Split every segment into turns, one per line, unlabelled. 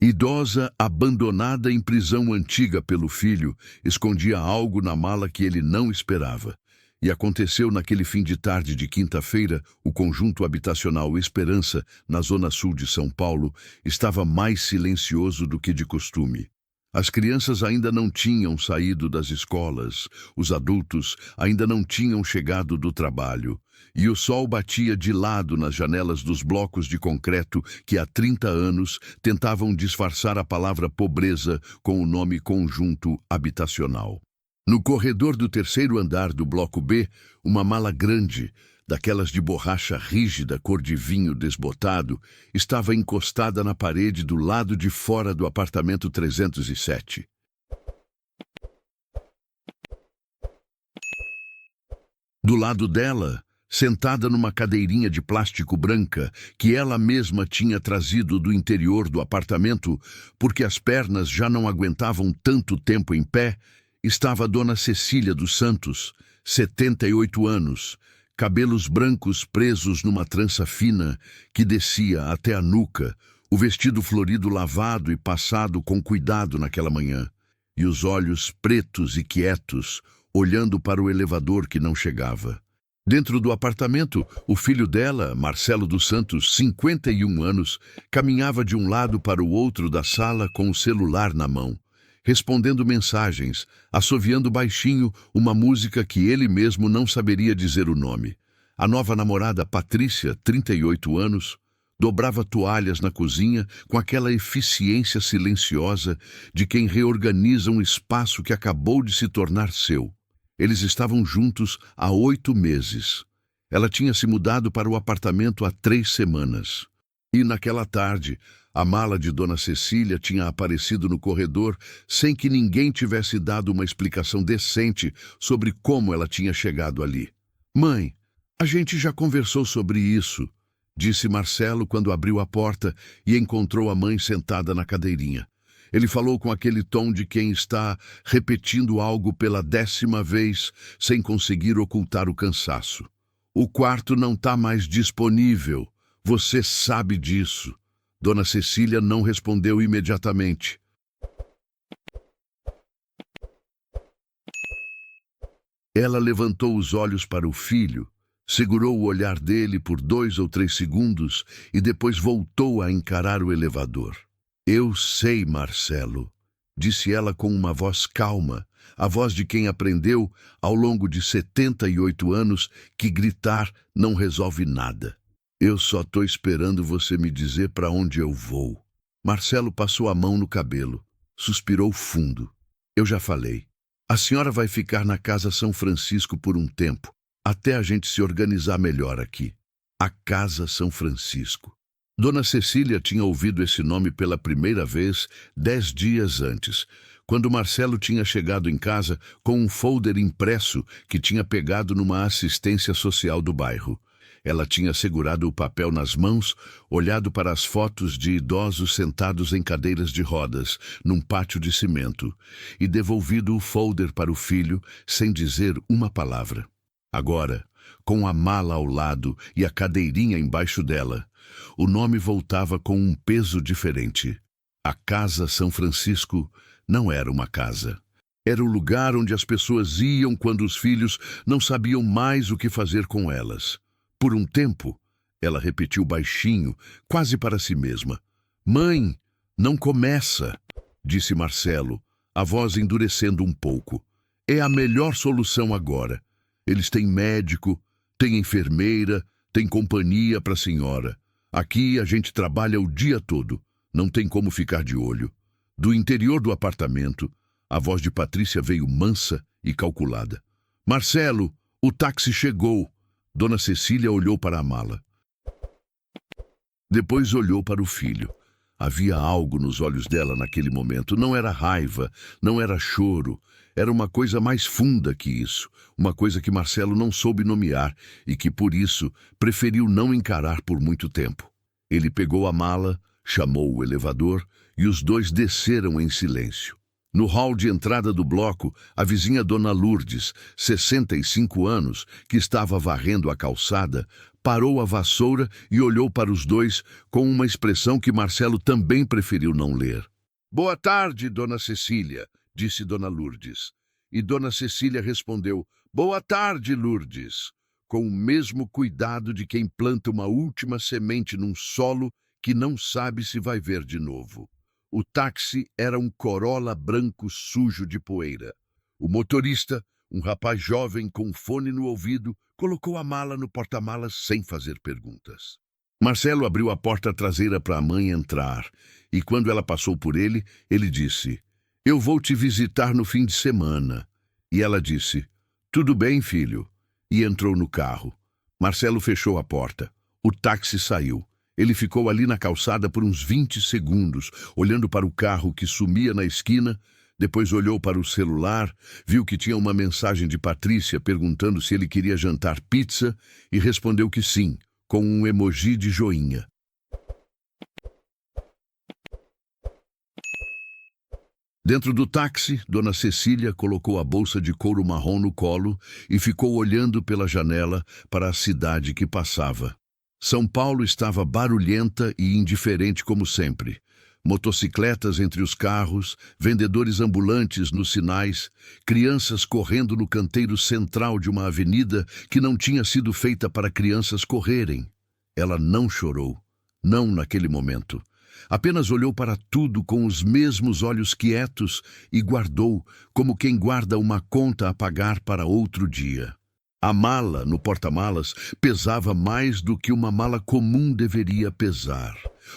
Idosa, abandonada em prisão antiga pelo filho, escondia algo na mala que ele não esperava. E aconteceu naquele fim de tarde de quinta-feira, o conjunto habitacional Esperança, na zona sul de São Paulo, estava mais silencioso do que de costume. As crianças ainda não tinham saído das escolas, os adultos ainda não tinham chegado do trabalho, e o sol batia de lado nas janelas dos blocos de concreto que há 30 anos tentavam disfarçar a palavra pobreza com o nome conjunto habitacional. No corredor do terceiro andar do bloco B, uma mala grande, daquelas de borracha rígida cor de vinho desbotado, estava encostada na parede do lado de fora do apartamento 307. Do lado dela, sentada numa cadeirinha de plástico branca que ela mesma tinha trazido do interior do apartamento porque as pernas já não aguentavam tanto tempo em pé, estava Dona Cecília dos Santos, 78 anos, cabelos brancos presos numa trança fina que descia até a nuca, o vestido florido lavado e passado com cuidado naquela manhã, e os olhos pretos e quietos, olhando para o elevador que não chegava. Dentro do apartamento, o filho dela, Marcelo dos Santos, 51 anos, caminhava de um lado para o outro da sala com o celular na mão, respondendo mensagens, assoviando baixinho uma música que ele mesmo não saberia dizer o nome. A nova namorada, Patrícia, 38 anos, dobrava toalhas na cozinha com aquela eficiência silenciosa de quem reorganiza um espaço que acabou de se tornar seu. Eles estavam juntos há 8 meses. Ela tinha se mudado para o apartamento há 3 semanas. E naquela tarde, a mala de Dona Cecília tinha aparecido no corredor sem que ninguém tivesse dado uma explicação decente sobre como ela tinha chegado ali. "Mãe, a gente já conversou sobre isso", disse Marcelo quando abriu a porta e encontrou a mãe sentada na cadeirinha. Ele falou com aquele tom de quem está repetindo algo pela 10ª vez, sem conseguir ocultar o cansaço. "O quarto não está mais disponível. Você sabe disso." Dona Cecília não respondeu imediatamente. Ela levantou os olhos para o filho, segurou o olhar dele por 2 ou 3 segundos e depois voltou a encarar o elevador. "Eu sei, Marcelo", disse ela com uma voz calma, a voz de quem aprendeu, ao longo de 78 anos, que gritar não resolve nada. "Eu só estou esperando você me dizer para onde eu vou." Marcelo passou a mão no cabelo, suspirou fundo. "Eu já falei. A senhora vai ficar na Casa São Francisco por um tempo, até a gente se organizar melhor aqui." A Casa São Francisco. Dona Cecília tinha ouvido esse nome pela primeira vez 10 dias antes, quando Marcelo tinha chegado em casa com um folder impresso que tinha pegado numa assistência social do bairro. Ela tinha segurado o papel nas mãos, olhado para as fotos de idosos sentados em cadeiras de rodas, num pátio de cimento, e devolvido o folder para o filho, sem dizer uma palavra. Agora, com a mala ao lado e a cadeirinha embaixo dela, o nome voltava com um peso diferente. A Casa São Francisco não era uma casa. Era o lugar onde as pessoas iam quando os filhos não sabiam mais o que fazer com elas. Por um tempo, ela repetiu baixinho, quase para si mesma. "Mãe, não começa", disse Marcelo, a voz endurecendo um pouco. "É a melhor solução agora. Eles têm médico, têm enfermeira, têm companhia para a senhora. Aqui a gente trabalha o dia todo, não tem como ficar de olho." Do interior do apartamento, a voz de Patrícia veio mansa e calculada. "Marcelo, o táxi chegou." Dona Cecília olhou para a mala. Depois olhou para o filho. Havia algo nos olhos dela naquele momento. Não era raiva, não era choro. Era uma coisa mais funda que isso. Uma coisa que Marcelo não soube nomear e que, por isso, preferiu não encarar por muito tempo. Ele pegou a mala, chamou o elevador e os dois desceram em silêncio. No hall de entrada do bloco, a vizinha Dona Lourdes, 65 anos, que estava varrendo a calçada, parou a vassoura e olhou para os dois com uma expressão que Marcelo também preferiu não ler. "Boa tarde, Dona Cecília", disse Dona Lourdes. E Dona Cecília respondeu: "Boa tarde, Lourdes", com o mesmo cuidado de quem planta uma última semente num solo que não sabe se vai ver de novo. O táxi era um Corolla branco sujo de poeira. O motorista, um rapaz jovem com um fone no ouvido, colocou a mala no porta-malas sem fazer perguntas. Marcelo abriu a porta traseira para a mãe entrar, e quando ela passou por ele, ele disse: "Eu vou te visitar no fim de semana." E ela disse: "Tudo bem, filho." E entrou no carro. Marcelo fechou a porta. O táxi saiu. Ele ficou ali na calçada por uns 20 segundos, olhando para o carro que sumia na esquina, depois olhou para o celular, viu que tinha uma mensagem de Patrícia perguntando se ele queria jantar pizza e respondeu que sim, com um emoji de joinha. Dentro do táxi, Dona Cecília colocou a bolsa de couro marrom no colo e ficou olhando pela janela para a cidade que passava. São Paulo estava barulhenta e indiferente como sempre. Motocicletas entre os carros, vendedores ambulantes nos sinais, crianças correndo no canteiro central de uma avenida que não tinha sido feita para crianças correrem. Ela não chorou, não naquele momento. Apenas olhou para tudo com os mesmos olhos quietos e guardou, como quem guarda uma conta a pagar para outro dia. A mala no porta-malas pesava mais do que uma mala comum deveria pesar.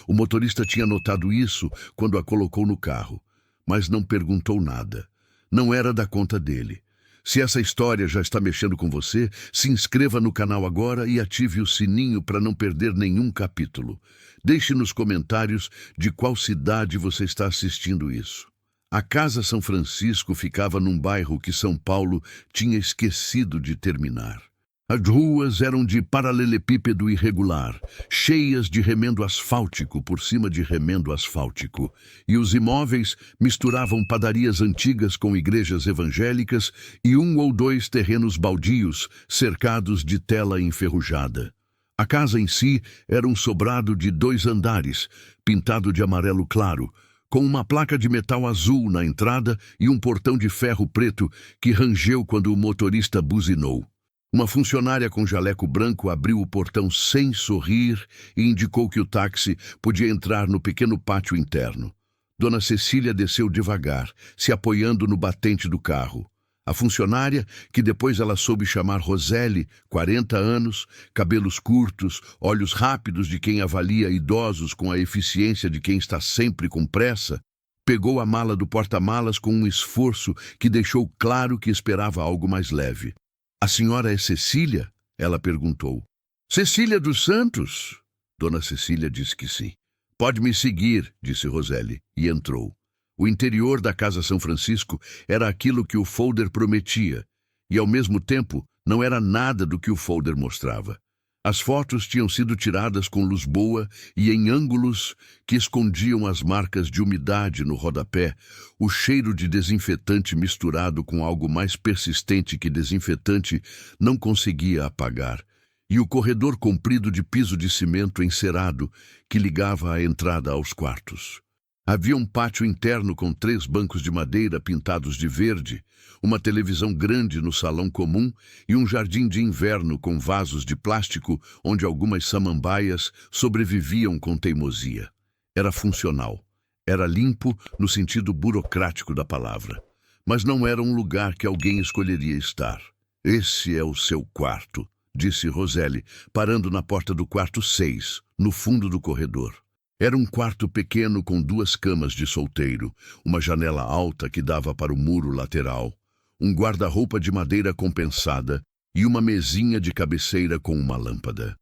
O motorista tinha notado isso quando a colocou no carro, mas não perguntou nada. Não era da conta dele. Se essa história já está mexendo com você, se inscreva no canal agora e ative o sininho para não perder nenhum capítulo. Deixe nos comentários de qual cidade você está assistindo isso. A Casa São Francisco ficava num bairro que São Paulo tinha esquecido de terminar. As ruas eram de paralelepípedo irregular, cheias de remendo asfáltico por cima de remendo asfáltico, e os imóveis misturavam padarias antigas com igrejas evangélicas e um ou dois terrenos baldios cercados de tela enferrujada. A casa em si era um sobrado de 2 andares, pintado de amarelo claro, com uma placa de metal azul na entrada e um portão de ferro preto que rangeu quando o motorista buzinou. Uma funcionária com jaleco branco abriu o portão sem sorrir e indicou que o táxi podia entrar no pequeno pátio interno. Dona Cecília desceu devagar, se apoiando no batente do carro. A funcionária, que depois ela soube chamar Roseli, 40 anos, cabelos curtos, olhos rápidos de quem avalia idosos com a eficiência de quem está sempre com pressa, pegou a mala do porta-malas com um esforço que deixou claro que esperava algo mais leve. "A senhora é Cecília?" ela perguntou. "Cecília dos Santos?" Dona Cecília disse que sim. "Pode me seguir", disse Roseli, e entrou. O interior da Casa São Francisco era aquilo que o folder prometia, e ao mesmo tempo não era nada do que o folder mostrava. As fotos tinham sido tiradas com luz boa e em ângulos que escondiam as marcas de umidade no rodapé, o cheiro de desinfetante misturado com algo mais persistente que desinfetante não conseguia apagar, e o corredor comprido de piso de cimento encerado que ligava a entrada aos quartos. Havia um pátio interno com 3 bancos de madeira pintados de verde, uma televisão grande no salão comum e um jardim de inverno com vasos de plástico onde algumas samambaias sobreviviam com teimosia. Era funcional. Era limpo no sentido burocrático da palavra. Mas não era um lugar que alguém escolheria estar. "Esse é o seu quarto", disse Roseli, parando na porta do quarto 6, no fundo do corredor. Era um quarto pequeno com 2 camas de solteiro, uma janela alta que dava para o muro lateral, um guarda-roupa de madeira compensada e uma mesinha de cabeceira com uma lâmpada.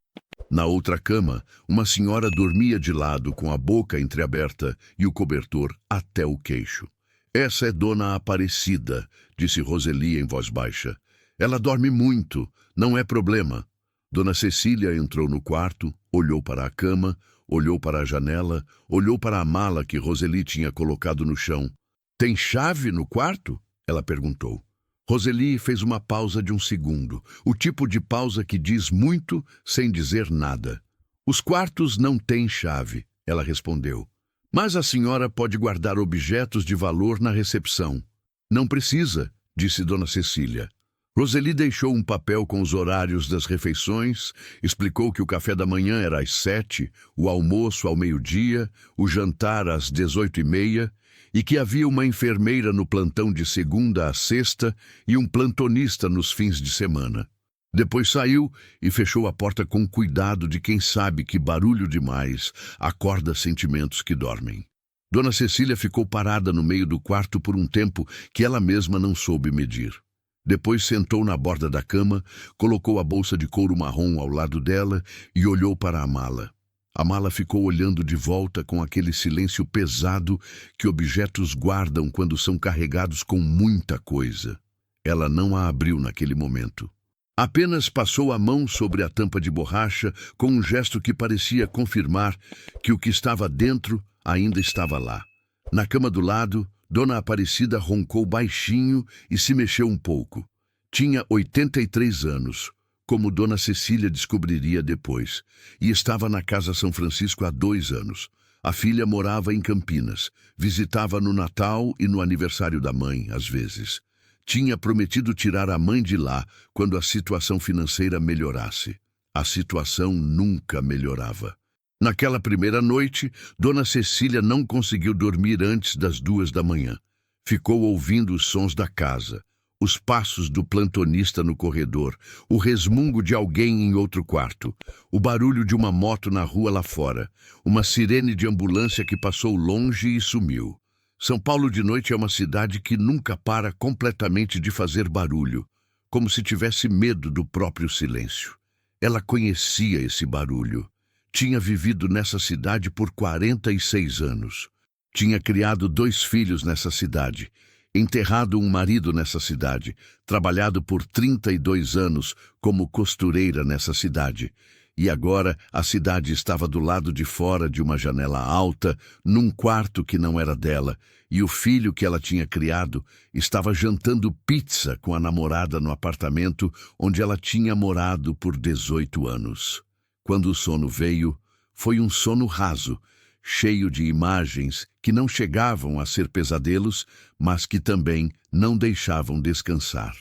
Na outra cama, uma senhora dormia de lado com a boca entreaberta e o cobertor até o queixo. "Essa é Dona Aparecida", disse Roseli em voz baixa. "Ela dorme muito, não é problema." Dona Cecília entrou no quarto, olhou para a cama, olhou para a janela, olhou para a mala que Roseli tinha colocado no chão. Tem chave no quarto? Ela perguntou. Roseli fez uma pausa de um segundo, o tipo de pausa que diz muito sem dizer nada. Os quartos não têm chave, ela respondeu. Mas a senhora pode guardar objetos de valor na recepção. Não precisa, disse Dona Cecília. Roseli deixou um papel com os horários das refeições, explicou que o café da manhã era às 7, o almoço ao meio-dia, o jantar às 18h30, e que havia uma enfermeira no plantão de segunda a sexta e um plantonista nos fins de semana. Depois saiu e fechou a porta com cuidado de quem sabe que barulho demais acorda sentimentos que dormem. Dona Cecília ficou parada no meio do quarto por um tempo que ela mesma não soube medir. Depois sentou na borda da cama, colocou a bolsa de couro marrom ao lado dela e olhou para a mala. A mala ficou olhando de volta com aquele silêncio pesado que objetos guardam quando são carregados com muita coisa. Ela não a abriu naquele momento. Apenas passou a mão sobre a tampa de borracha com um gesto que parecia confirmar que o que estava dentro ainda estava lá. Na cama do lado, Dona Aparecida roncou baixinho e se mexeu um pouco. Tinha 83 anos, como Dona Cecília descobriria depois, e estava na Casa São Francisco há 2 anos. A filha morava em Campinas, visitava no Natal e no aniversário da mãe, às vezes. Tinha prometido tirar a mãe de lá quando a situação financeira melhorasse. A situação nunca melhorava. Naquela primeira noite, Dona Cecília não conseguiu dormir antes das 2 da manhã. Ficou ouvindo os sons da casa, os passos do plantonista no corredor, o resmungo de alguém em outro quarto, o barulho de uma moto na rua lá fora, uma sirene de ambulância que passou longe e sumiu. São Paulo de noite é uma cidade que nunca para completamente de fazer barulho, como se tivesse medo do próprio silêncio. Ela conhecia esse barulho. Tinha vivido nessa cidade por 46 anos. Tinha criado 2 filhos nessa cidade, enterrado um marido nessa cidade, trabalhado por 32 anos como costureira nessa cidade. E agora a cidade estava do lado de fora de uma janela alta, num quarto que não era dela, e o filho que ela tinha criado estava jantando pizza com a namorada no apartamento onde ela tinha morado por 18 anos. Quando o sono veio, foi um sono raso, cheio de imagens que não chegavam a ser pesadelos, mas que também não deixavam descansar.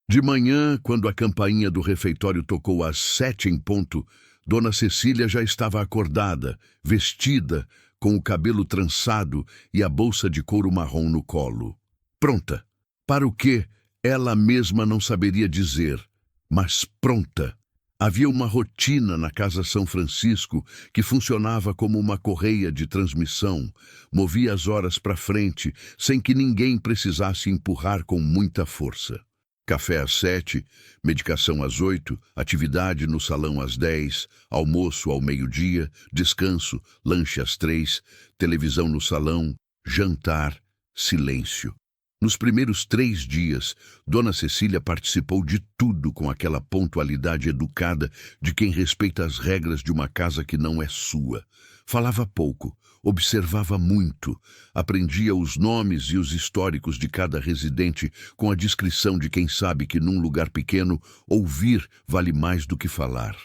De manhã, quando a campainha do refeitório tocou às 7 em ponto, Dona Cecília já estava acordada, vestida, com o cabelo trançado e a bolsa de couro marrom no colo. Pronta. Para o quê? Ela mesma não saberia dizer, mas pronta. Havia uma rotina na Casa São Francisco que funcionava como uma correia de transmissão, movia as horas para frente sem que ninguém precisasse empurrar com muita força. Café às 7, medicação às 8, atividade no salão às 10, almoço ao meio-dia, descanso, lanche às 3, televisão no salão, jantar, silêncio. Nos primeiros 3 dias, Dona Cecília participou de tudo com aquela pontualidade educada de quem respeita as regras de uma casa que não é sua. Falava pouco, observava muito, aprendia os nomes e os históricos de cada residente com a discrição de quem sabe que num lugar pequeno, ouvir vale mais do que falar.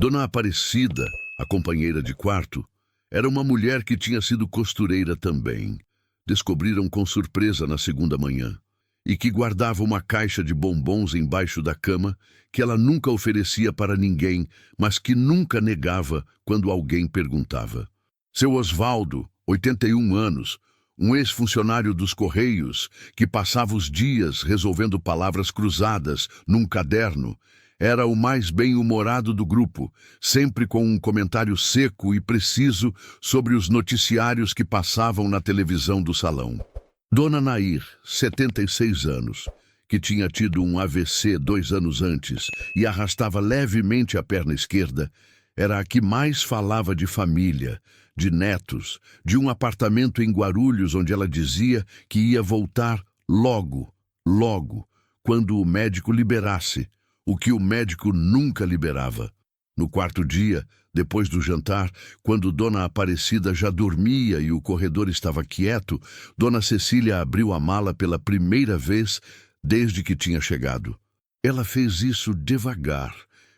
Dona Aparecida, a companheira de quarto, era uma mulher que tinha sido costureira também. Descobriram com surpresa na segunda manhã. E que guardava uma caixa de bombons embaixo da cama que ela nunca oferecia para ninguém, mas que nunca negava quando alguém perguntava. Seu Osvaldo, 81 anos, um ex-funcionário dos Correios, que passava os dias resolvendo palavras cruzadas num caderno, era o mais bem-humorado do grupo, sempre com um comentário seco e preciso sobre os noticiários que passavam na televisão do salão. Dona Nair, 76 anos, que tinha tido um AVC 2 anos antes e arrastava levemente a perna esquerda, era a que mais falava de família, de netos, de um apartamento em Guarulhos onde ela dizia que ia voltar logo, logo, quando o médico liberasse, o que o médico nunca liberava. No quarto dia, depois do jantar, quando Dona Aparecida já dormia e o corredor estava quieto, Dona Cecília abriu a mala pela primeira vez desde que tinha chegado. Ela fez isso devagar,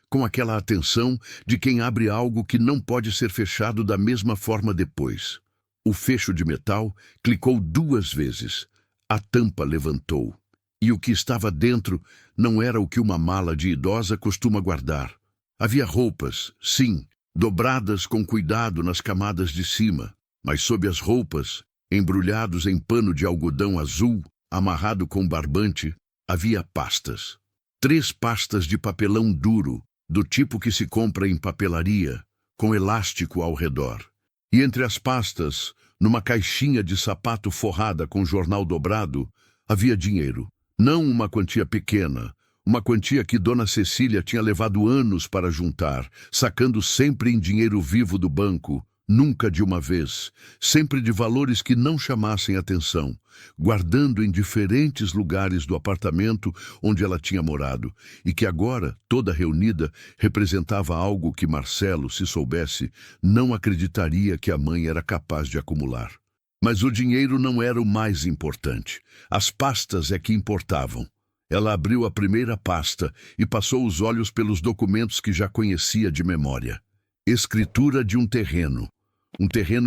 com aquela atenção de quem abre algo que não pode ser fechado da mesma forma depois. O fecho de metal clicou 2 vezes. A tampa levantou. E o que estava dentro não era o que uma mala de idosa costuma guardar. Havia roupas, sim, dobradas com cuidado nas camadas de cima, mas sob as roupas, embrulhados em pano de algodão azul, amarrado com barbante, havia pastas. 3 pastas de papelão duro, do tipo que se compra em papelaria, com elástico ao redor. E entre as pastas, numa caixinha de sapato forrada com jornal dobrado, havia dinheiro. Não uma quantia pequena, uma quantia que Dona Cecília tinha levado anos para juntar, sacando sempre em dinheiro vivo do banco, nunca de uma vez, sempre de valores que não chamassem atenção, guardando em diferentes lugares do apartamento onde ela tinha morado, e que agora, toda reunida, representava algo que Marcelo, se soubesse, não acreditaria que a mãe era capaz de acumular. Mas o dinheiro não era o mais importante. As pastas é que importavam. Ela abriu a primeira pasta e passou os olhos pelos documentos que já conhecia de memória. Escritura de um terreno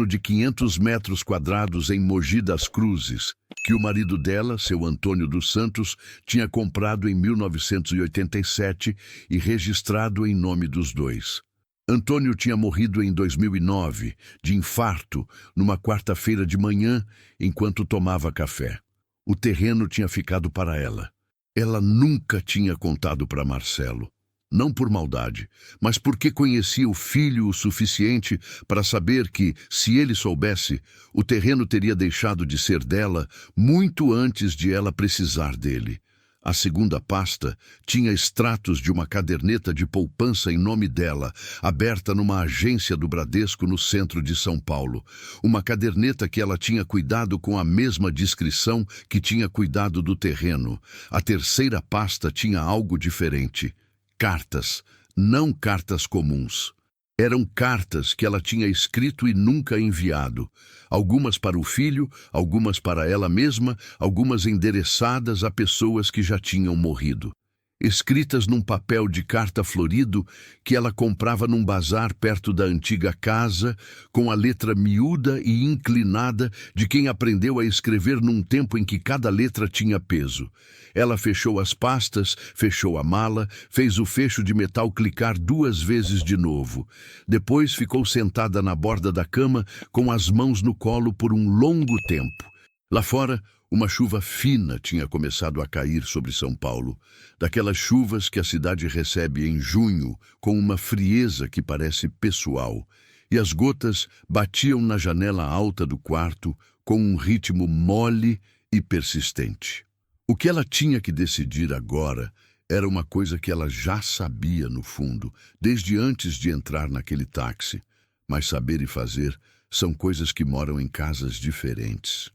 de 500 metros quadrados em Mogi das Cruzes, que o marido dela, seu Antônio dos Santos, tinha comprado em 1987 e registrado em nome dos dois. Antônio tinha morrido em 2009, de infarto, numa quarta-feira de manhã, enquanto tomava café. O terreno tinha ficado para ela. Ela nunca tinha contado para Marcelo. Não por maldade, mas porque conhecia o filho o suficiente para saber que, se ele soubesse, o terreno teria deixado de ser dela muito antes de ela precisar dele. A segunda pasta tinha extratos de uma caderneta de poupança em nome dela, aberta numa agência do Bradesco no centro de São Paulo. Uma caderneta que ela tinha cuidado com a mesma discrição que tinha cuidado do terreno. A terceira pasta tinha algo diferente. Cartas, não cartas comuns. Eram cartas que ela tinha escrito e nunca enviado. Algumas para o filho, algumas para ela mesma, algumas endereçadas a pessoas que já tinham morrido. Escritas num papel de carta florido que ela comprava num bazar perto da antiga casa, com a letra miúda e inclinada de quem aprendeu a escrever num tempo em que cada letra tinha peso. Ela fechou as pastas, fechou a mala, fez o fecho de metal clicar 2 vezes de novo. Depois ficou sentada na borda da cama, com as mãos no colo por um longo tempo. Lá fora, uma chuva fina tinha começado a cair sobre São Paulo, daquelas chuvas que a cidade recebe em junho, com uma frieza que parece pessoal, e as gotas batiam na janela alta do quarto com um ritmo mole e persistente. O que ela tinha que decidir agora era uma coisa que ela já sabia no fundo, desde antes de entrar naquele táxi, mas saber e fazer são coisas que moram em casas diferentes.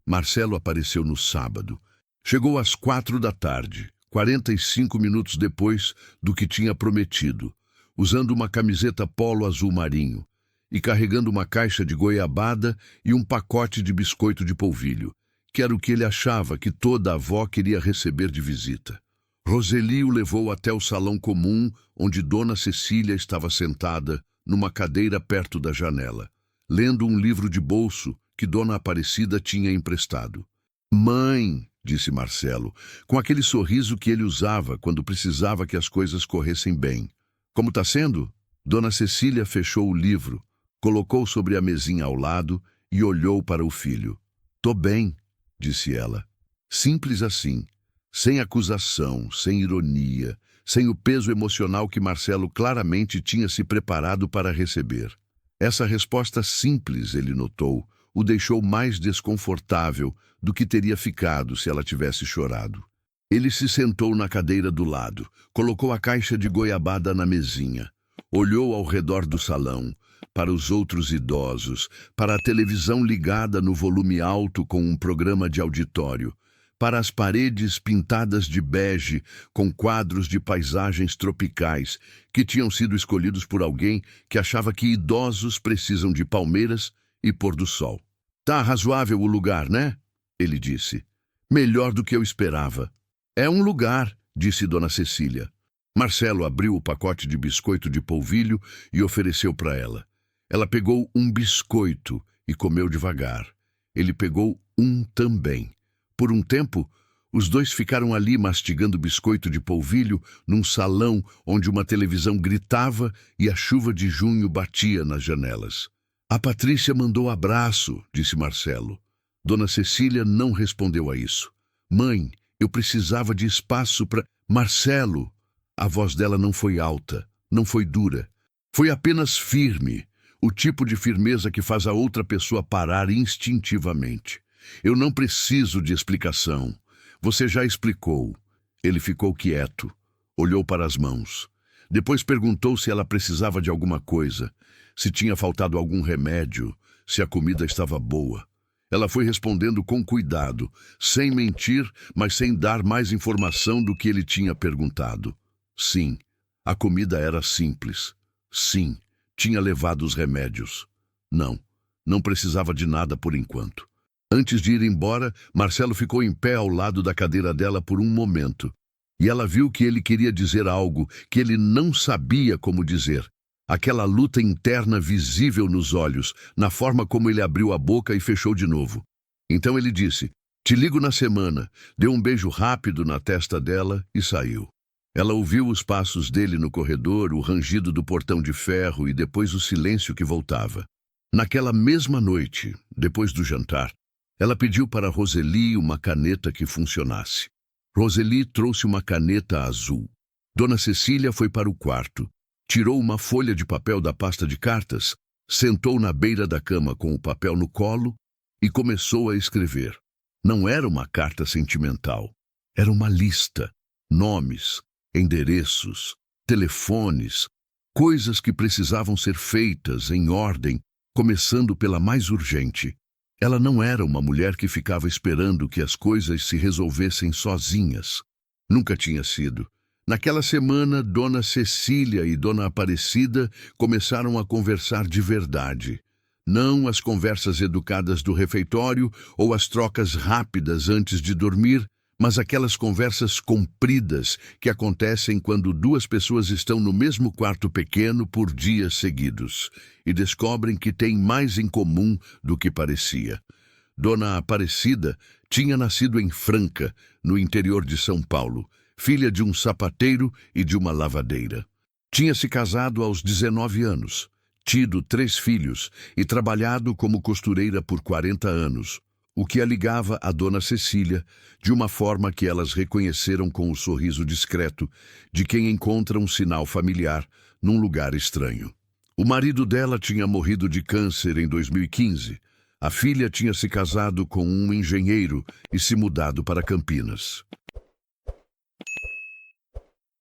Marcelo apareceu no sábado. Chegou às 4 da tarde, 45 minutos depois do que tinha prometido, usando uma camiseta polo azul marinho e carregando uma caixa de goiabada e um pacote de biscoito de polvilho, que era o que ele achava que toda avó queria receber de visita. Roseli o levou até o salão comum, onde Dona Cecília estava sentada, numa cadeira perto da janela, lendo um livro de bolso que Dona Aparecida tinha emprestado. "Mãe", disse Marcelo, com aquele sorriso que ele usava quando precisava que as coisas corressem bem. "Como está sendo?" Dona Cecília fechou o livro, colocou sobre a mesinha ao lado e olhou para o filho. "Tô bem", disse ela. Simples assim, sem acusação, sem ironia, sem o peso emocional que Marcelo claramente tinha se preparado para receber. Essa resposta simples, ele notou, o deixou mais desconfortável do que teria ficado se ela tivesse chorado. Ele se sentou na cadeira do lado, colocou a caixa de goiabada na mesinha, olhou ao redor do salão, para os outros idosos, para a televisão ligada no volume alto com um programa de auditório, para as paredes pintadas de bege com quadros de paisagens tropicais que tinham sido escolhidos por alguém que achava que idosos precisam de palmeiras e pôr do sol. Tá razoável o lugar, né? Ele disse. Melhor do que eu esperava. É um lugar, disse Dona Cecília. Marcelo abriu o pacote de biscoito de polvilho e ofereceu para ela. Ela pegou um biscoito e comeu devagar. Ele pegou um também. Por um tempo, os dois ficaram ali mastigando biscoito de polvilho num salão onde uma televisão gritava e a chuva de junho batia nas janelas. A Patrícia mandou abraço, disse Marcelo. Dona Cecília não respondeu a isso. Mãe, eu precisava de espaço para... Marcelo! A voz dela não foi alta, não foi dura. Foi apenas firme, o tipo de firmeza que faz a outra pessoa parar instintivamente. Eu não preciso de explicação. Você já explicou. Ele ficou quieto, olhou para as mãos. Depois perguntou se ela precisava de alguma coisa, se tinha faltado algum remédio, se a comida estava boa. Ela foi respondendo com cuidado, sem mentir, mas sem dar mais informação do que ele tinha perguntado. Sim, a comida era simples. Sim, tinha levado os remédios. Não, não precisava de nada por enquanto. Antes de ir embora, Marcelo ficou em pé ao lado da cadeira dela por um momento. E ela viu que ele queria dizer algo que ele não sabia como dizer. Aquela luta interna visível nos olhos, na forma como ele abriu a boca e fechou de novo. Então ele disse, te ligo na semana, deu um beijo rápido na testa dela e saiu. Ela ouviu os passos dele no corredor, o rangido do portão de ferro e depois o silêncio que voltava. Naquela mesma noite, depois do jantar, ela pediu para Roseli uma caneta que funcionasse. Roseli trouxe uma caneta azul. Dona Cecília foi para o quarto, tirou uma folha de papel da pasta de cartas, sentou na beira da cama com o papel no colo e começou a escrever. Não era uma carta sentimental, era uma lista, nomes, endereços, telefones, coisas que precisavam ser feitas em ordem, começando pela mais urgente. Ela não era uma mulher que ficava esperando que as coisas se resolvessem sozinhas. Nunca tinha sido. Naquela semana, Dona Cecília e Dona Aparecida começaram a conversar de verdade. Não as conversas educadas do refeitório ou as trocas rápidas antes de dormir, mas aquelas conversas compridas que acontecem quando duas pessoas estão no mesmo quarto pequeno por dias seguidos e descobrem que têm mais em comum do que parecia. Dona Aparecida tinha nascido em Franca, no interior de São Paulo, filha de um sapateiro e de uma lavadeira. Tinha se casado aos 19 anos, tido 3 filhos e trabalhado como costureira por 40 anos, o que a ligava a Dona Cecília de uma forma que elas reconheceram com o sorriso discreto de quem encontra um sinal familiar num lugar estranho. O marido dela tinha morrido de câncer em 2015. A filha tinha se casado com um engenheiro e se mudado para Campinas.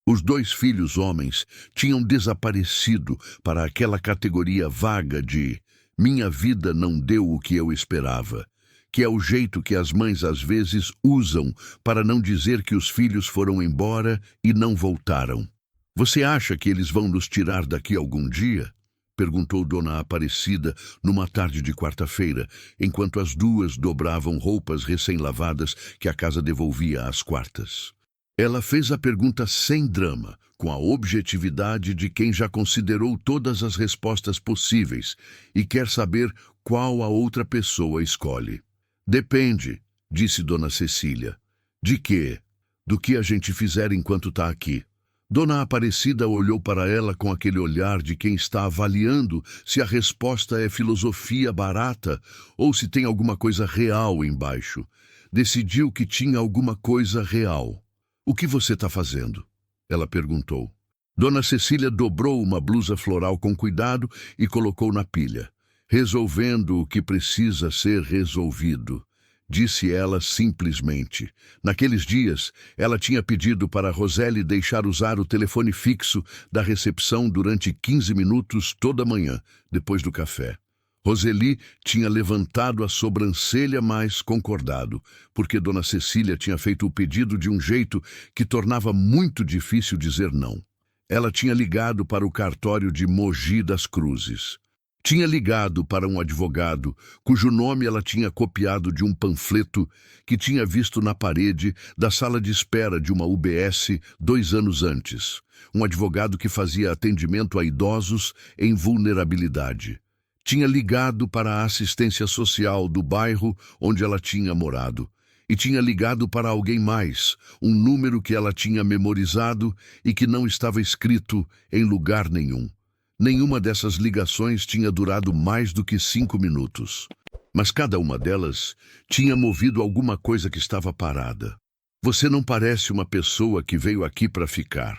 Os 2 filhos homens tinham desaparecido para aquela categoria vaga de minha vida não deu o que eu esperava, que é o jeito que as mães às vezes usam para não dizer que os filhos foram embora e não voltaram. Você acha que eles vão nos tirar daqui algum dia? Perguntou Dona Aparecida numa tarde de quarta-feira, enquanto as duas dobravam roupas recém-lavadas que a casa devolvia às quartas. Ela fez a pergunta sem drama, com a objetividade de quem já considerou todas as respostas possíveis e quer saber qual a outra pessoa escolhe. Depende, disse Dona Cecília. De quê? Do que a gente fizer enquanto está aqui. Dona Aparecida olhou para ela com aquele olhar de quem está avaliando se a resposta é filosofia barata ou se tem alguma coisa real embaixo. Decidiu que tinha alguma coisa real. O que você está fazendo? Ela perguntou. Dona Cecília dobrou uma blusa floral com cuidado e colocou na pilha. Resolvendo o que precisa ser resolvido, disse ela simplesmente. Naqueles dias, ela tinha pedido para Roseli deixar usar o telefone fixo da recepção durante 15 minutos toda manhã, depois do café. Roseli tinha levantado a sobrancelha, mas concordado, porque Dona Cecília tinha feito o pedido de um jeito que tornava muito difícil dizer não. Ela tinha ligado para o cartório de Mogi das Cruzes. Tinha ligado para um advogado, cujo nome ela tinha copiado de um panfleto que tinha visto na parede da sala de espera de uma UBS 2 anos antes. Um advogado que fazia atendimento a idosos em vulnerabilidade. Tinha ligado para a assistência social do bairro onde ela tinha morado. E tinha ligado para alguém mais, um número que ela tinha memorizado e que não estava escrito em lugar nenhum. Nenhuma dessas ligações tinha durado mais do que 5 minutos. Mas cada uma delas tinha movido alguma coisa que estava parada. Você não parece uma pessoa que veio aqui para ficar,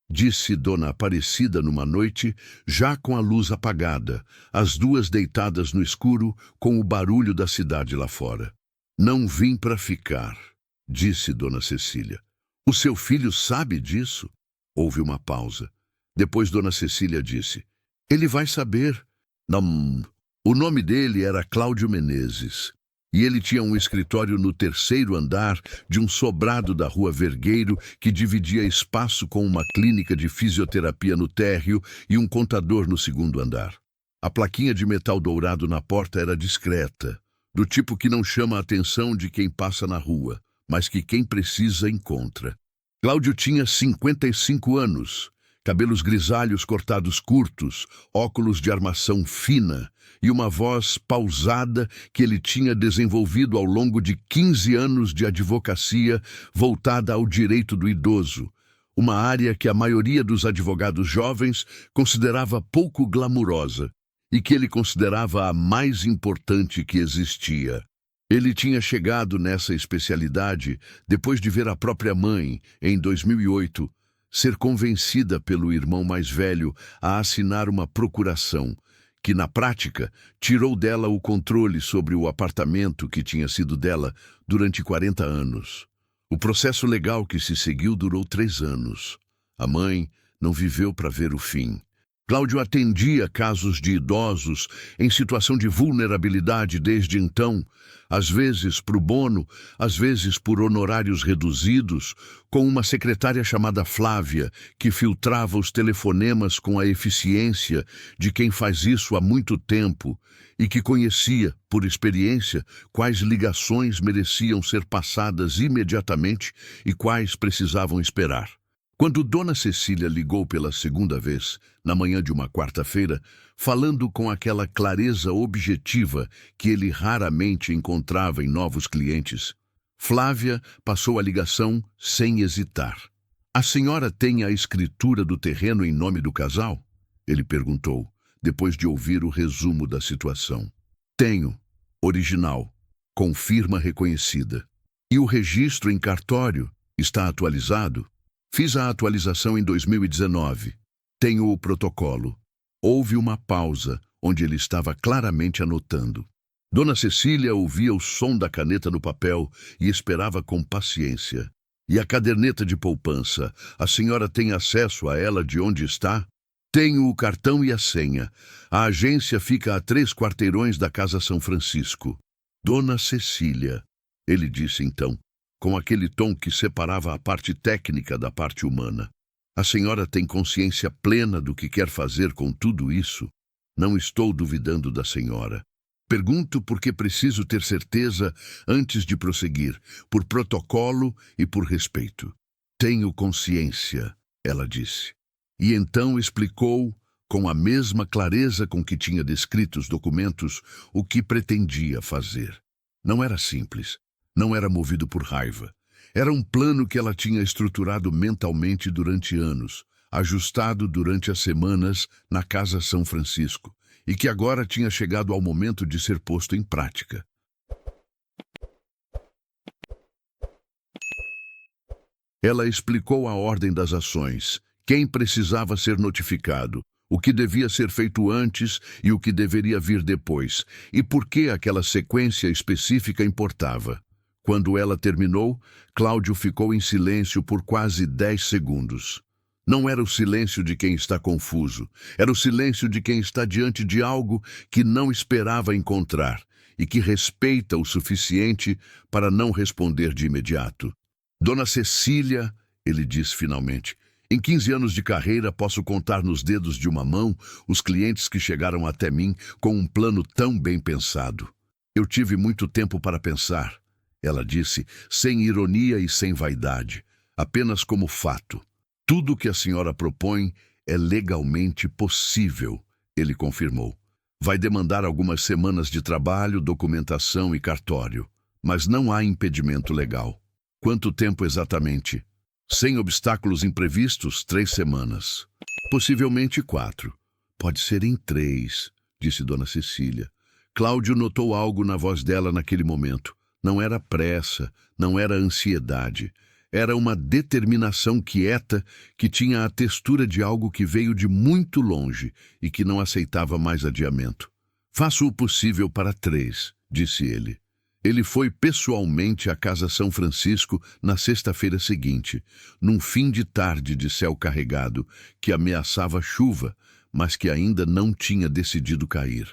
disse Dona Aparecida numa noite, já com a luz apagada, as duas deitadas no escuro, com o barulho da cidade lá fora. Não vim para ficar, disse Dona Cecília. O seu filho sabe disso? Houve uma pausa. Depois Dona Cecília disse, ele vai saber. Não. O nome dele era Cláudio Menezes. E ele tinha um escritório no 3º andar de um sobrado da Rua Vergueiro que dividia espaço com uma clínica de fisioterapia no térreo e um contador no 2º andar. A plaquinha de metal dourado na porta era discreta, do tipo que não chama a atenção de quem passa na rua, mas que quem precisa encontra. Cláudio tinha 55 anos, cabelos grisalhos cortados curtos, óculos de armação fina e uma voz pausada que ele tinha desenvolvido ao longo de 15 anos de advocacia voltada ao direito do idoso, uma área que a maioria dos advogados jovens considerava pouco glamurosa e que ele considerava a mais importante que existia. Ele tinha chegado nessa especialidade depois de ver a própria mãe, em 2008, ser convencida pelo irmão mais velho a assinar uma procuração, que, na prática, tirou dela o controle sobre o apartamento que tinha sido dela durante 40 anos. O processo legal que se seguiu durou 3 anos. A mãe não viveu para ver o fim. Cláudio atendia casos de idosos em situação de vulnerabilidade desde então, às vezes pro bono, às vezes por honorários reduzidos, com uma secretária chamada Flávia, que filtrava os telefonemas com a eficiência de quem faz isso há muito tempo e que conhecia, por experiência, quais ligações mereciam ser passadas imediatamente e quais precisavam esperar. Quando Dona Cecília ligou pela 2ª vez, na manhã de uma quarta-feira, falando com aquela clareza objetiva que ele raramente encontrava em novos clientes, Flávia passou a ligação sem hesitar. A senhora tem a escritura do terreno em nome do casal? Ele perguntou, depois de ouvir o resumo da situação. Tenho. Original. Com firma reconhecida. E o registro em cartório está atualizado? Fiz a atualização em 2019. Tenho o protocolo. Houve uma pausa, onde ele estava claramente anotando. Dona Cecília ouvia o som da caneta no papel e esperava com paciência. E a caderneta de poupança, a senhora tem acesso a ela de onde está? Tenho o cartão e a senha. A agência fica a 3 quarteirões da Casa São Francisco. Dona Cecília, ele disse então, com aquele tom que separava a parte técnica da parte humana. A senhora tem consciência plena do que quer fazer com tudo isso? Não estou duvidando da senhora. Pergunto porque preciso ter certeza antes de prosseguir, por protocolo e por respeito. Tenho consciência, ela disse. E então explicou, com a mesma clareza com que tinha descrito os documentos, o que pretendia fazer. Não era simples. Não era movido por raiva. Era um plano que ela tinha estruturado mentalmente durante anos, ajustado durante as semanas na Casa São Francisco, e que agora tinha chegado ao momento de ser posto em prática. Ela explicou a ordem das ações, quem precisava ser notificado, o que devia ser feito antes e o que deveria vir depois, e por que aquela sequência específica importava. Quando ela terminou, Cláudio ficou em silêncio por quase 10 segundos. Não era o silêncio de quem está confuso, era o silêncio de quem está diante de algo que não esperava encontrar e que respeita o suficiente para não responder de imediato. Dona Cecília, ele disse finalmente, em 15 anos de carreira posso contar nos dedos de uma mão os clientes que chegaram até mim com um plano tão bem pensado. Eu tive muito tempo para pensar, ela disse, sem ironia e sem vaidade, apenas como fato. Tudo o que a senhora propõe é legalmente possível, ele confirmou. Vai demandar algumas semanas de trabalho, documentação e cartório, mas não há impedimento legal. Quanto tempo exatamente? Sem obstáculos imprevistos, 3 semanas. Possivelmente 4. Pode ser em 3, disse Dona Cecília. Cláudio notou algo na voz dela naquele momento. Não era pressa, não era ansiedade. Era uma determinação quieta que tinha a textura de algo que veio de muito longe e que não aceitava mais adiamento. Faço o possível para 3, disse ele. Ele foi pessoalmente à Casa São Francisco na sexta-feira seguinte, num fim de tarde de céu carregado, que ameaçava chuva, mas que ainda não tinha decidido cair.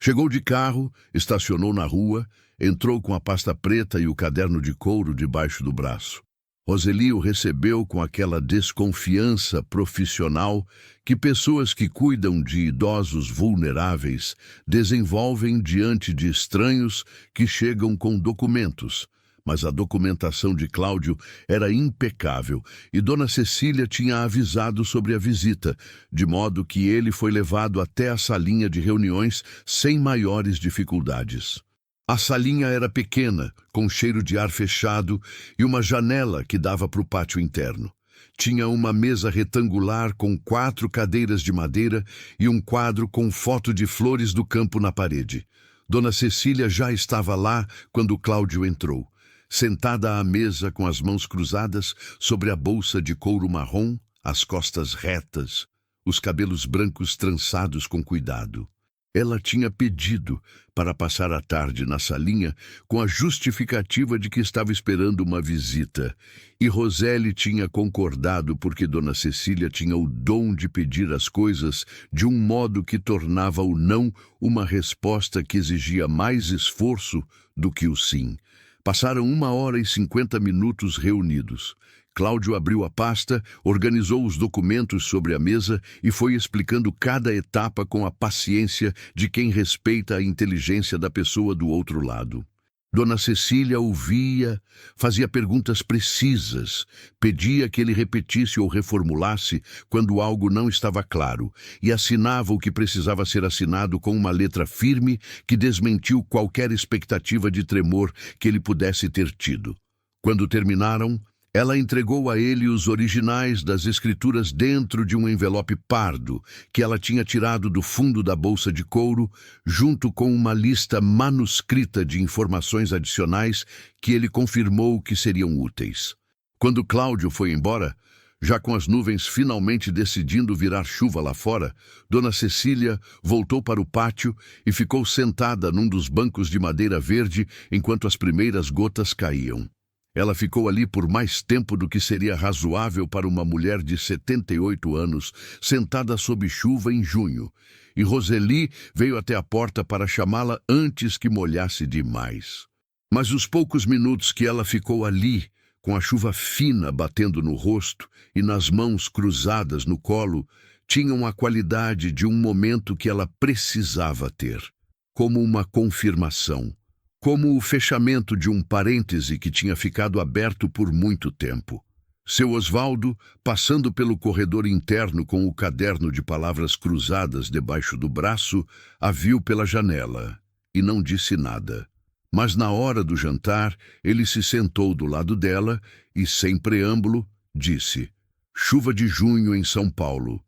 Chegou de carro, estacionou na rua, entrou com a pasta preta e o caderno de couro debaixo do braço. Roseli o recebeu com aquela desconfiança profissional que pessoas que cuidam de idosos vulneráveis desenvolvem diante de estranhos que chegam com documentos. Mas a documentação de Cláudio era impecável e Dona Cecília tinha avisado sobre a visita, de modo que ele foi levado até a salinha de reuniões sem maiores dificuldades. A salinha era pequena, com cheiro de ar fechado e uma janela que dava para o pátio interno. Tinha uma mesa retangular com 4 cadeiras de madeira e um quadro com foto de flores do campo na parede. Dona Cecília já estava lá quando Cláudio entrou, sentada à mesa com as mãos cruzadas sobre a bolsa de couro marrom, as costas retas, os cabelos brancos trançados com cuidado. Ela tinha pedido para passar a tarde na salinha com a justificativa de que estava esperando uma visita, e Roseli tinha concordado porque Dona Cecília tinha o dom de pedir as coisas de um modo que tornava o não uma resposta que exigia mais esforço do que o sim. Passaram 1h50 reunidos. Cláudio abriu a pasta, organizou os documentos sobre a mesa e foi explicando cada etapa com a paciência de quem respeita a inteligência da pessoa do outro lado. Dona Cecília ouvia, fazia perguntas precisas, pedia que ele repetisse ou reformulasse quando algo não estava claro e assinava o que precisava ser assinado com uma letra firme que desmentiu qualquer expectativa de tremor que ele pudesse ter tido. Quando terminaram, ela entregou a ele os originais das escrituras dentro de um envelope pardo que ela tinha tirado do fundo da bolsa de couro, junto com uma lista manuscrita de informações adicionais que ele confirmou que seriam úteis. Quando Cláudio foi embora, já com as nuvens finalmente decidindo virar chuva lá fora, Dona Cecília voltou para o pátio e ficou sentada num dos bancos de madeira verde enquanto as primeiras gotas caíam. Ela ficou ali por mais tempo do que seria razoável para uma mulher de 78 anos, sentada sob chuva em junho, e Roseli veio até a porta para chamá-la antes que molhasse demais. Mas os poucos minutos que ela ficou ali, com a chuva fina batendo no rosto e nas mãos cruzadas no colo, tinham a qualidade de um momento que ela precisava ter, como uma confirmação. Como o fechamento de um parêntese que tinha ficado aberto por muito tempo. Seu Osvaldo, passando pelo corredor interno com o caderno de palavras cruzadas debaixo do braço, a viu pela janela e não disse nada. Mas na hora do jantar, ele se sentou do lado dela e, sem preâmbulo, disse: "Chuva de junho em São Paulo."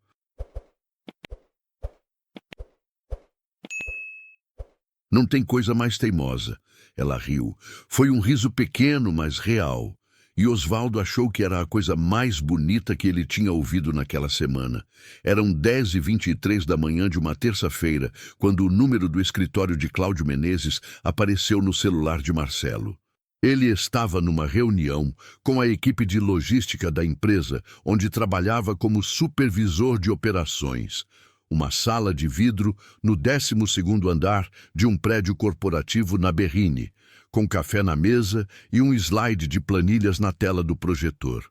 Não tem coisa mais teimosa. Ela riu. Foi um riso pequeno, mas real. E Osvaldo achou que era a coisa mais bonita que ele tinha ouvido naquela semana. Eram 10h23 da manhã de uma terça-feira, quando o número do escritório de Cláudio Menezes apareceu no celular de Marcelo. Ele estava numa reunião com a equipe de logística da empresa, onde trabalhava como supervisor de operações. Uma sala de vidro no 12º andar de um prédio corporativo na Berrine, com café na mesa e um slide de planilhas na tela do projetor.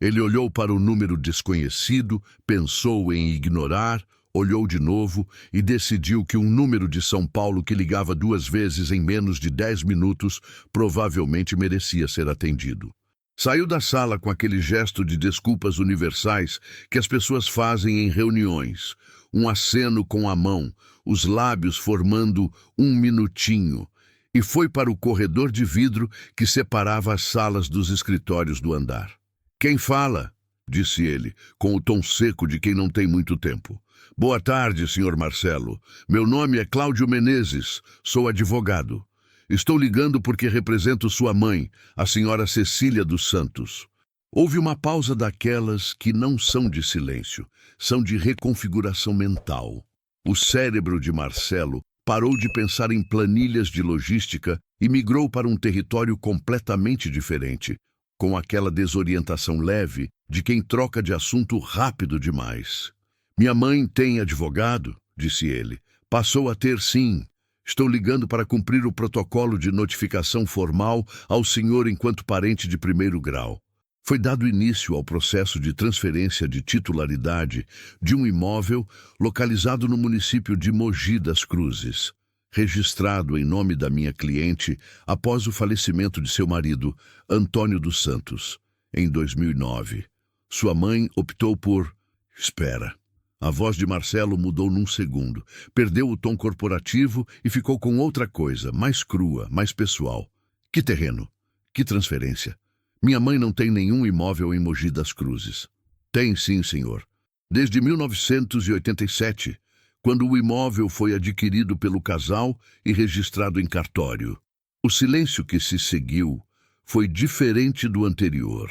Ele olhou para o número desconhecido, pensou em ignorar, olhou de novo e decidiu que um número de São Paulo que ligava 2 vezes em menos de 10 minutos provavelmente merecia ser atendido. Saiu da sala com aquele gesto de desculpas universais que as pessoas fazem em reuniões. Um aceno com a mão, os lábios formando um minutinho, e foi para o corredor de vidro que separava as salas dos escritórios do andar. "Quem fala?", disse ele, com o tom seco de quem não tem muito tempo. "Boa tarde, Sr. Marcelo. Meu nome é Cláudio Menezes. Sou advogado. Estou ligando porque represento sua mãe, a Sra. Cecília dos Santos." Houve uma pausa daquelas que não são de silêncio, são de reconfiguração mental. O cérebro de Marcelo parou de pensar em planilhas de logística e migrou para um território completamente diferente, com aquela desorientação leve de quem troca de assunto rápido demais. "Minha mãe tem advogado?", disse ele. "Passou a ter, sim. Estou ligando para cumprir o protocolo de notificação formal ao senhor enquanto parente de 1º grau. Foi dado início ao processo de transferência de titularidade de um imóvel localizado no município de Mogi das Cruzes, registrado em nome da minha cliente após o falecimento de seu marido, Antônio dos Santos, em 2009. Sua mãe optou por... Espera. A voz de Marcelo mudou num segundo. Perdeu o tom corporativo e ficou com outra coisa, mais crua, mais pessoal. Que terreno? Que transferência? Minha mãe não tem nenhum imóvel em Mogi das Cruzes. Tem sim, senhor. Desde 1987, quando o imóvel foi adquirido pelo casal e registrado em cartório. O silêncio que se seguiu foi diferente do anterior.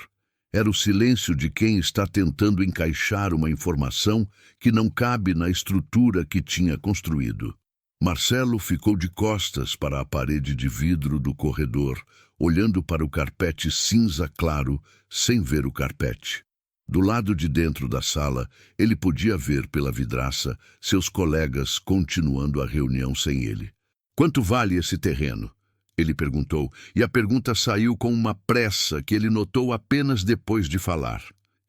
Era o silêncio de quem está tentando encaixar uma informação que não cabe na estrutura que tinha construído. Marcelo ficou de costas para a parede de vidro do corredor, olhando para o carpete cinza claro, sem ver o carpete. Do lado de dentro da sala, ele podia ver pela vidraça seus colegas continuando a reunião sem ele. "Quanto vale esse terreno?", ele perguntou, e a pergunta saiu com uma pressa que ele notou apenas depois de falar.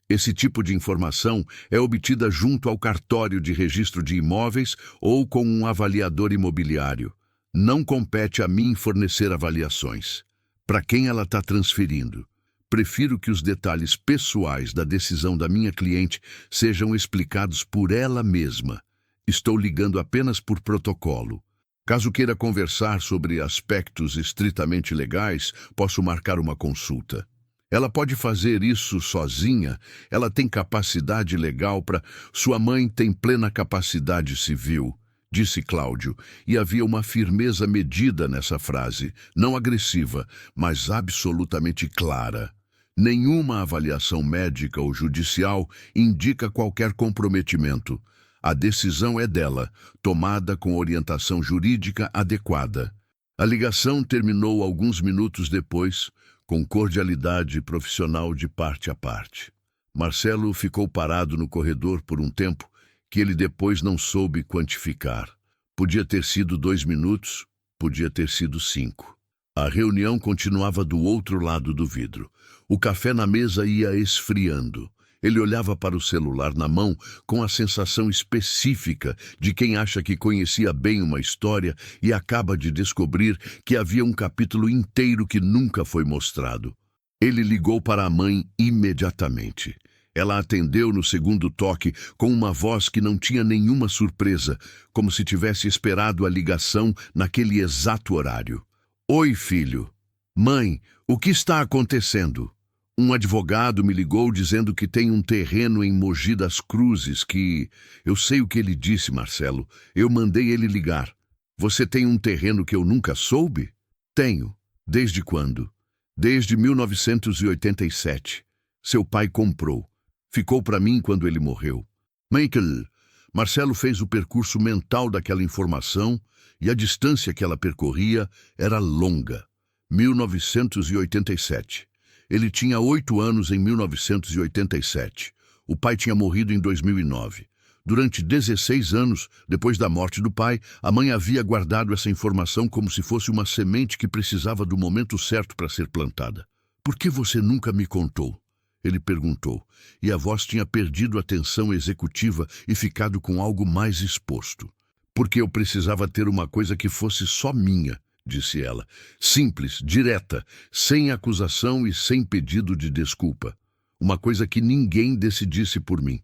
Esse tipo de informação é obtida junto ao cartório de registro de imóveis ou com um avaliador imobiliário. Não compete a mim fornecer avaliações. Para quem ela está transferindo? Prefiro que os detalhes pessoais da decisão da minha cliente sejam explicados por ela mesma. Estou ligando apenas por protocolo. Caso queira conversar sobre aspectos estritamente legais, posso marcar uma consulta. Ela pode fazer isso sozinha, ela tem capacidade legal para... Sua mãe tem plena capacidade civil, disse Cláudio, e havia uma firmeza medida nessa frase, não agressiva, mas absolutamente clara. Nenhuma avaliação médica ou judicial indica qualquer comprometimento. A decisão é dela, tomada com orientação jurídica adequada. A ligação terminou alguns minutos depois, com cordialidade profissional de parte a parte. Marcelo ficou parado no corredor por um tempo que ele depois não soube quantificar. Podia ter sido 2 minutos, podia ter sido 5. A reunião continuava do outro lado do vidro. O café na mesa ia esfriando. Ele olhava para o celular na mão com a sensação específica de quem acha que conhecia bem uma história e acaba de descobrir que havia um capítulo inteiro que nunca foi mostrado. Ele ligou para a mãe imediatamente. Ela atendeu no segundo toque com uma voz que não tinha nenhuma surpresa, como se tivesse esperado a ligação naquele exato horário. "Oi, filho. Mãe, o que está acontecendo? Um advogado me ligou dizendo que tem um terreno em Mogi das Cruzes que... Eu sei o que ele disse, Marcelo. Eu mandei ele ligar. Você tem um terreno que eu nunca soube?" "Tenho. Desde quando?" "Desde 1987. Seu pai comprou. Ficou para mim quando ele morreu." Michael, Marcelo fez o percurso mental daquela informação e a distância que ela percorria era longa. 1987. Ele tinha 8 anos em 1987. O pai tinha morrido em 2009. Durante 16 anos, depois da morte do pai, a mãe havia guardado essa informação como se fosse uma semente que precisava do momento certo para ser plantada. "Por que você nunca me contou?" ele perguntou, e a voz tinha perdido a tensão executiva e ficado com algo mais exposto. "Porque eu precisava ter uma coisa que fosse só minha", disse ela. "Simples, direta, sem acusação e sem pedido de desculpa. Uma coisa que ninguém decidisse por mim."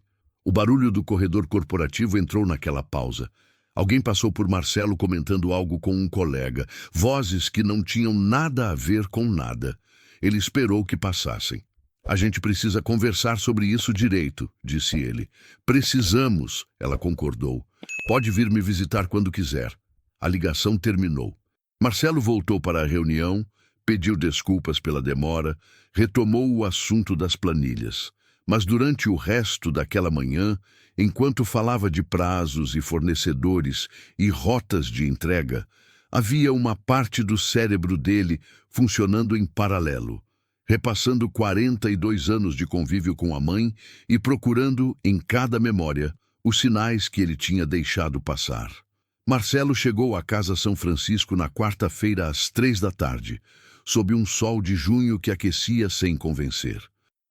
O barulho do corredor corporativo entrou naquela pausa. Alguém passou por Marcelo comentando algo com um colega, vozes que não tinham nada a ver com nada. Ele esperou que passassem. "A gente precisa conversar sobre isso direito", disse ele. "Precisamos", ela concordou. "Pode vir me visitar quando quiser." A ligação terminou. Marcelo voltou para a reunião, pediu desculpas pela demora, retomou o assunto das planilhas. Mas durante o resto daquela manhã, enquanto falava de prazos e fornecedores e rotas de entrega, havia uma parte do cérebro dele funcionando em paralelo, repassando 42 anos de convívio com a mãe e procurando, em cada memória, os sinais que ele tinha deixado passar. Marcelo chegou à Casa São Francisco na quarta-feira às 3 da tarde, sob um sol de junho que aquecia sem convencer.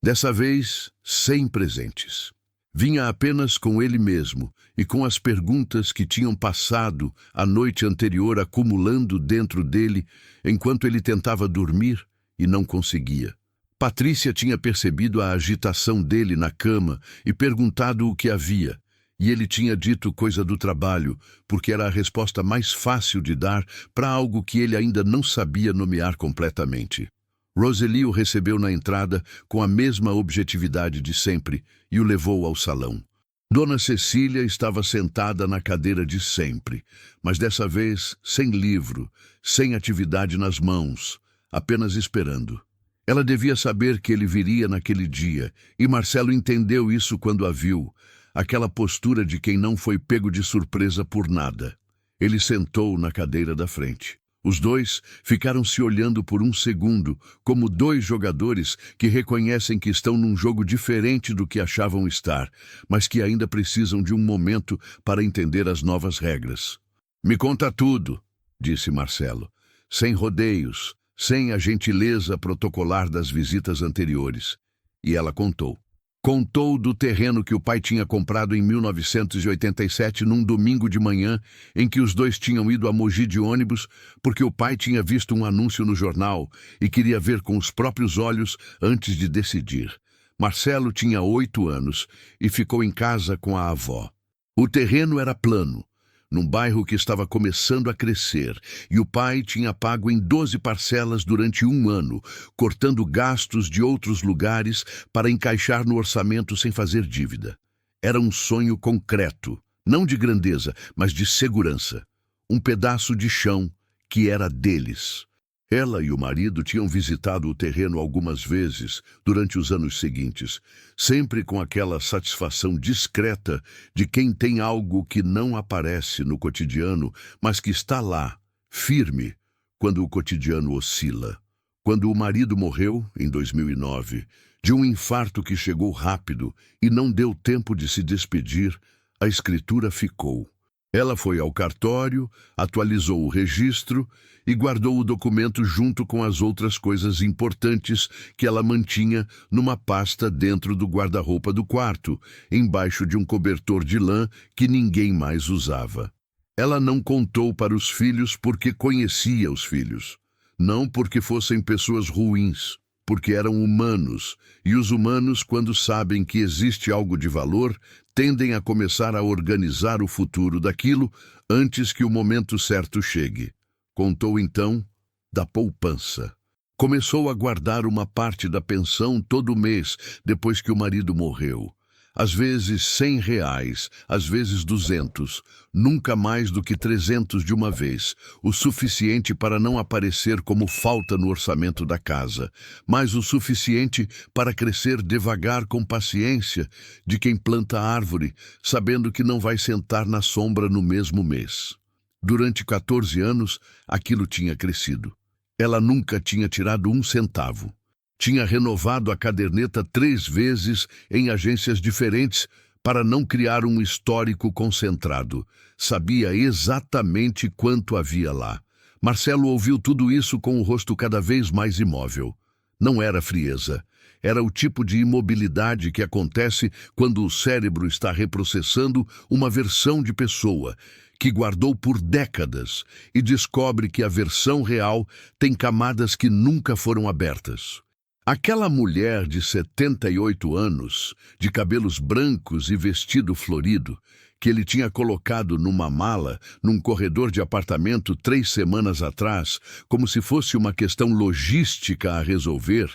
Dessa vez, sem presentes. Vinha apenas com ele mesmo e com as perguntas que tinham passado a noite anterior acumulando dentro dele enquanto ele tentava dormir e não conseguia. Patrícia tinha percebido a agitação dele na cama e perguntado o que havia, e ele tinha dito coisa do trabalho, porque era a resposta mais fácil de dar para algo que ele ainda não sabia nomear completamente. Roseli o recebeu na entrada com a mesma objetividade de sempre e o levou ao salão. Dona Cecília estava sentada na cadeira de sempre, mas dessa vez sem livro, sem atividade nas mãos, apenas esperando. Ela devia saber que ele viria naquele dia, e Marcelo entendeu isso quando a viu, aquela postura de quem não foi pego de surpresa por nada. Ele sentou na cadeira da frente. Os dois ficaram se olhando por um segundo, como dois jogadores que reconhecem que estão num jogo diferente do que achavam estar, mas que ainda precisam de um momento para entender as novas regras. "Me conta tudo", disse Marcelo, sem rodeios, sem a gentileza protocolar das visitas anteriores. E ela contou. Contou do terreno que o pai tinha comprado em 1987 num domingo de manhã em que os dois tinham ido a Mogi de ônibus porque o pai tinha visto um anúncio no jornal e queria ver com os próprios olhos antes de decidir. Marcelo tinha 8 anos e ficou em casa com a avó. O terreno era plano, num bairro que estava começando a crescer, e o pai tinha pago em 12 parcelas durante 1 ano, cortando gastos de outros lugares para encaixar no orçamento sem fazer dívida. Era um sonho concreto, não de grandeza, mas de segurança. Um pedaço de chão que era deles. Ela e o marido tinham visitado o terreno algumas vezes durante os anos seguintes, sempre com aquela satisfação discreta de quem tem algo que não aparece no cotidiano, mas que está lá, firme, quando o cotidiano oscila. Quando o marido morreu, em 2009, de um infarto que chegou rápido e não deu tempo de se despedir, a escritura ficou. Ela foi ao cartório, atualizou o registro e guardou o documento junto com as outras coisas importantes que ela mantinha numa pasta dentro do guarda-roupa do quarto, embaixo de um cobertor de lã que ninguém mais usava. Ela não contou para os filhos porque conhecia os filhos. Não porque fossem pessoas ruins, porque eram humanos, e os humanos, quando sabem que existe algo de valor, tendem a começar a organizar o futuro daquilo antes que o momento certo chegue. Contou então da poupança. Começou a guardar uma parte da pensão todo mês depois que o marido morreu. Às vezes R$ 100, às vezes 200, nunca mais do que 300 de uma vez, o suficiente para não aparecer como falta no orçamento da casa, mas o suficiente para crescer devagar com paciência de quem planta árvore, sabendo que não vai sentar na sombra no mesmo mês. Durante 14 anos, aquilo tinha crescido. Ela nunca tinha tirado um centavo. Tinha renovado a caderneta 3 vezes em agências diferentes para não criar um histórico concentrado. Sabia exatamente quanto havia lá. Marcelo ouviu tudo isso com o rosto cada vez mais imóvel. Não era frieza. Era o tipo de imobilidade que acontece quando o cérebro está reprocessando uma versão de pessoa que guardou por décadas e descobre que a versão real tem camadas que nunca foram abertas. Aquela mulher de 78 anos, de cabelos brancos e vestido florido, que ele tinha colocado numa mala, num corredor de apartamento 3 semanas atrás, como se fosse uma questão logística a resolver,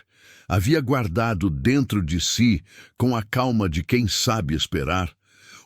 havia guardado dentro de si, com a calma de quem sabe esperar,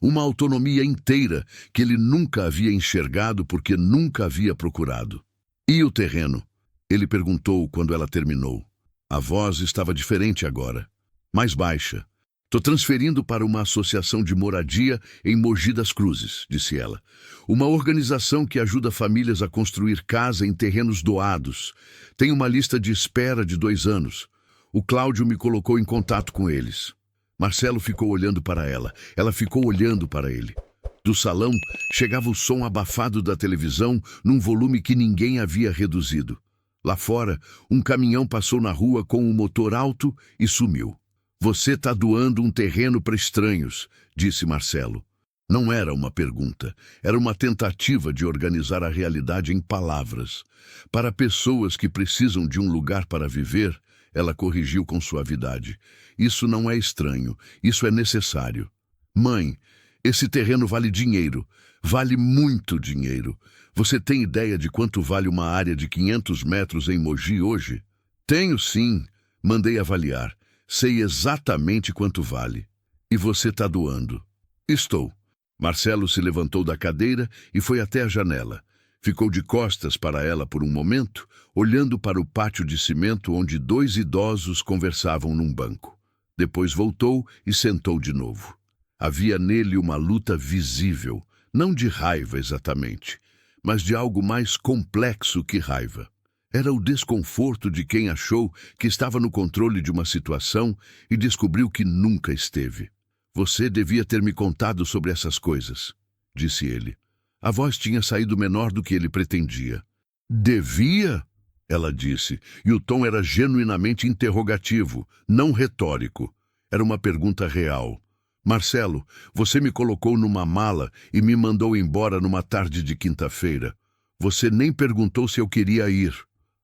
uma autonomia inteira que ele nunca havia enxergado porque nunca havia procurado. E o terreno? Ele perguntou quando ela terminou. A voz estava diferente agora, mais baixa. Tô transferindo para uma associação de moradia em Mogi das Cruzes, disse ela. Uma organização que ajuda famílias a construir casa em terrenos doados. Tem uma lista de espera de 2 anos. O Cláudio me colocou em contato com eles. Marcelo ficou olhando para ela. Ela ficou olhando para ele. Do salão chegava o som abafado da televisão num volume que ninguém havia reduzido. Lá fora, um caminhão passou na rua com o motor alto e sumiu. Você está doando um terreno para estranhos, disse Marcelo. Não era uma pergunta, era uma tentativa de organizar a realidade em palavras. Para pessoas que precisam de um lugar para viver, ela corrigiu com suavidade. Isso não é estranho, isso é necessário. Mãe, esse terreno vale dinheiro, vale muito dinheiro. Você tem ideia de quanto vale uma área de 500 metros em Mogi hoje? Tenho sim, mandei avaliar. Sei exatamente quanto vale. E você está doando? Estou. Marcelo se levantou da cadeira e foi até a janela. Ficou de costas para ela por um momento, olhando para o pátio de cimento onde 2 idosos conversavam num banco. Depois voltou e sentou de novo. Havia nele uma luta visível, não de raiva exatamente, mas de algo mais complexo que raiva. Era o desconforto de quem achou que estava no controle de uma situação e descobriu que nunca esteve. Você devia ter me contado sobre essas coisas, disse ele. A voz tinha saído menor do que ele pretendia. Devia? Ela disse, e o tom era genuinamente interrogativo, não retórico. Era uma pergunta real. Marcelo, você me colocou numa mala e me mandou embora numa tarde de quinta-feira. Você nem perguntou se eu queria ir.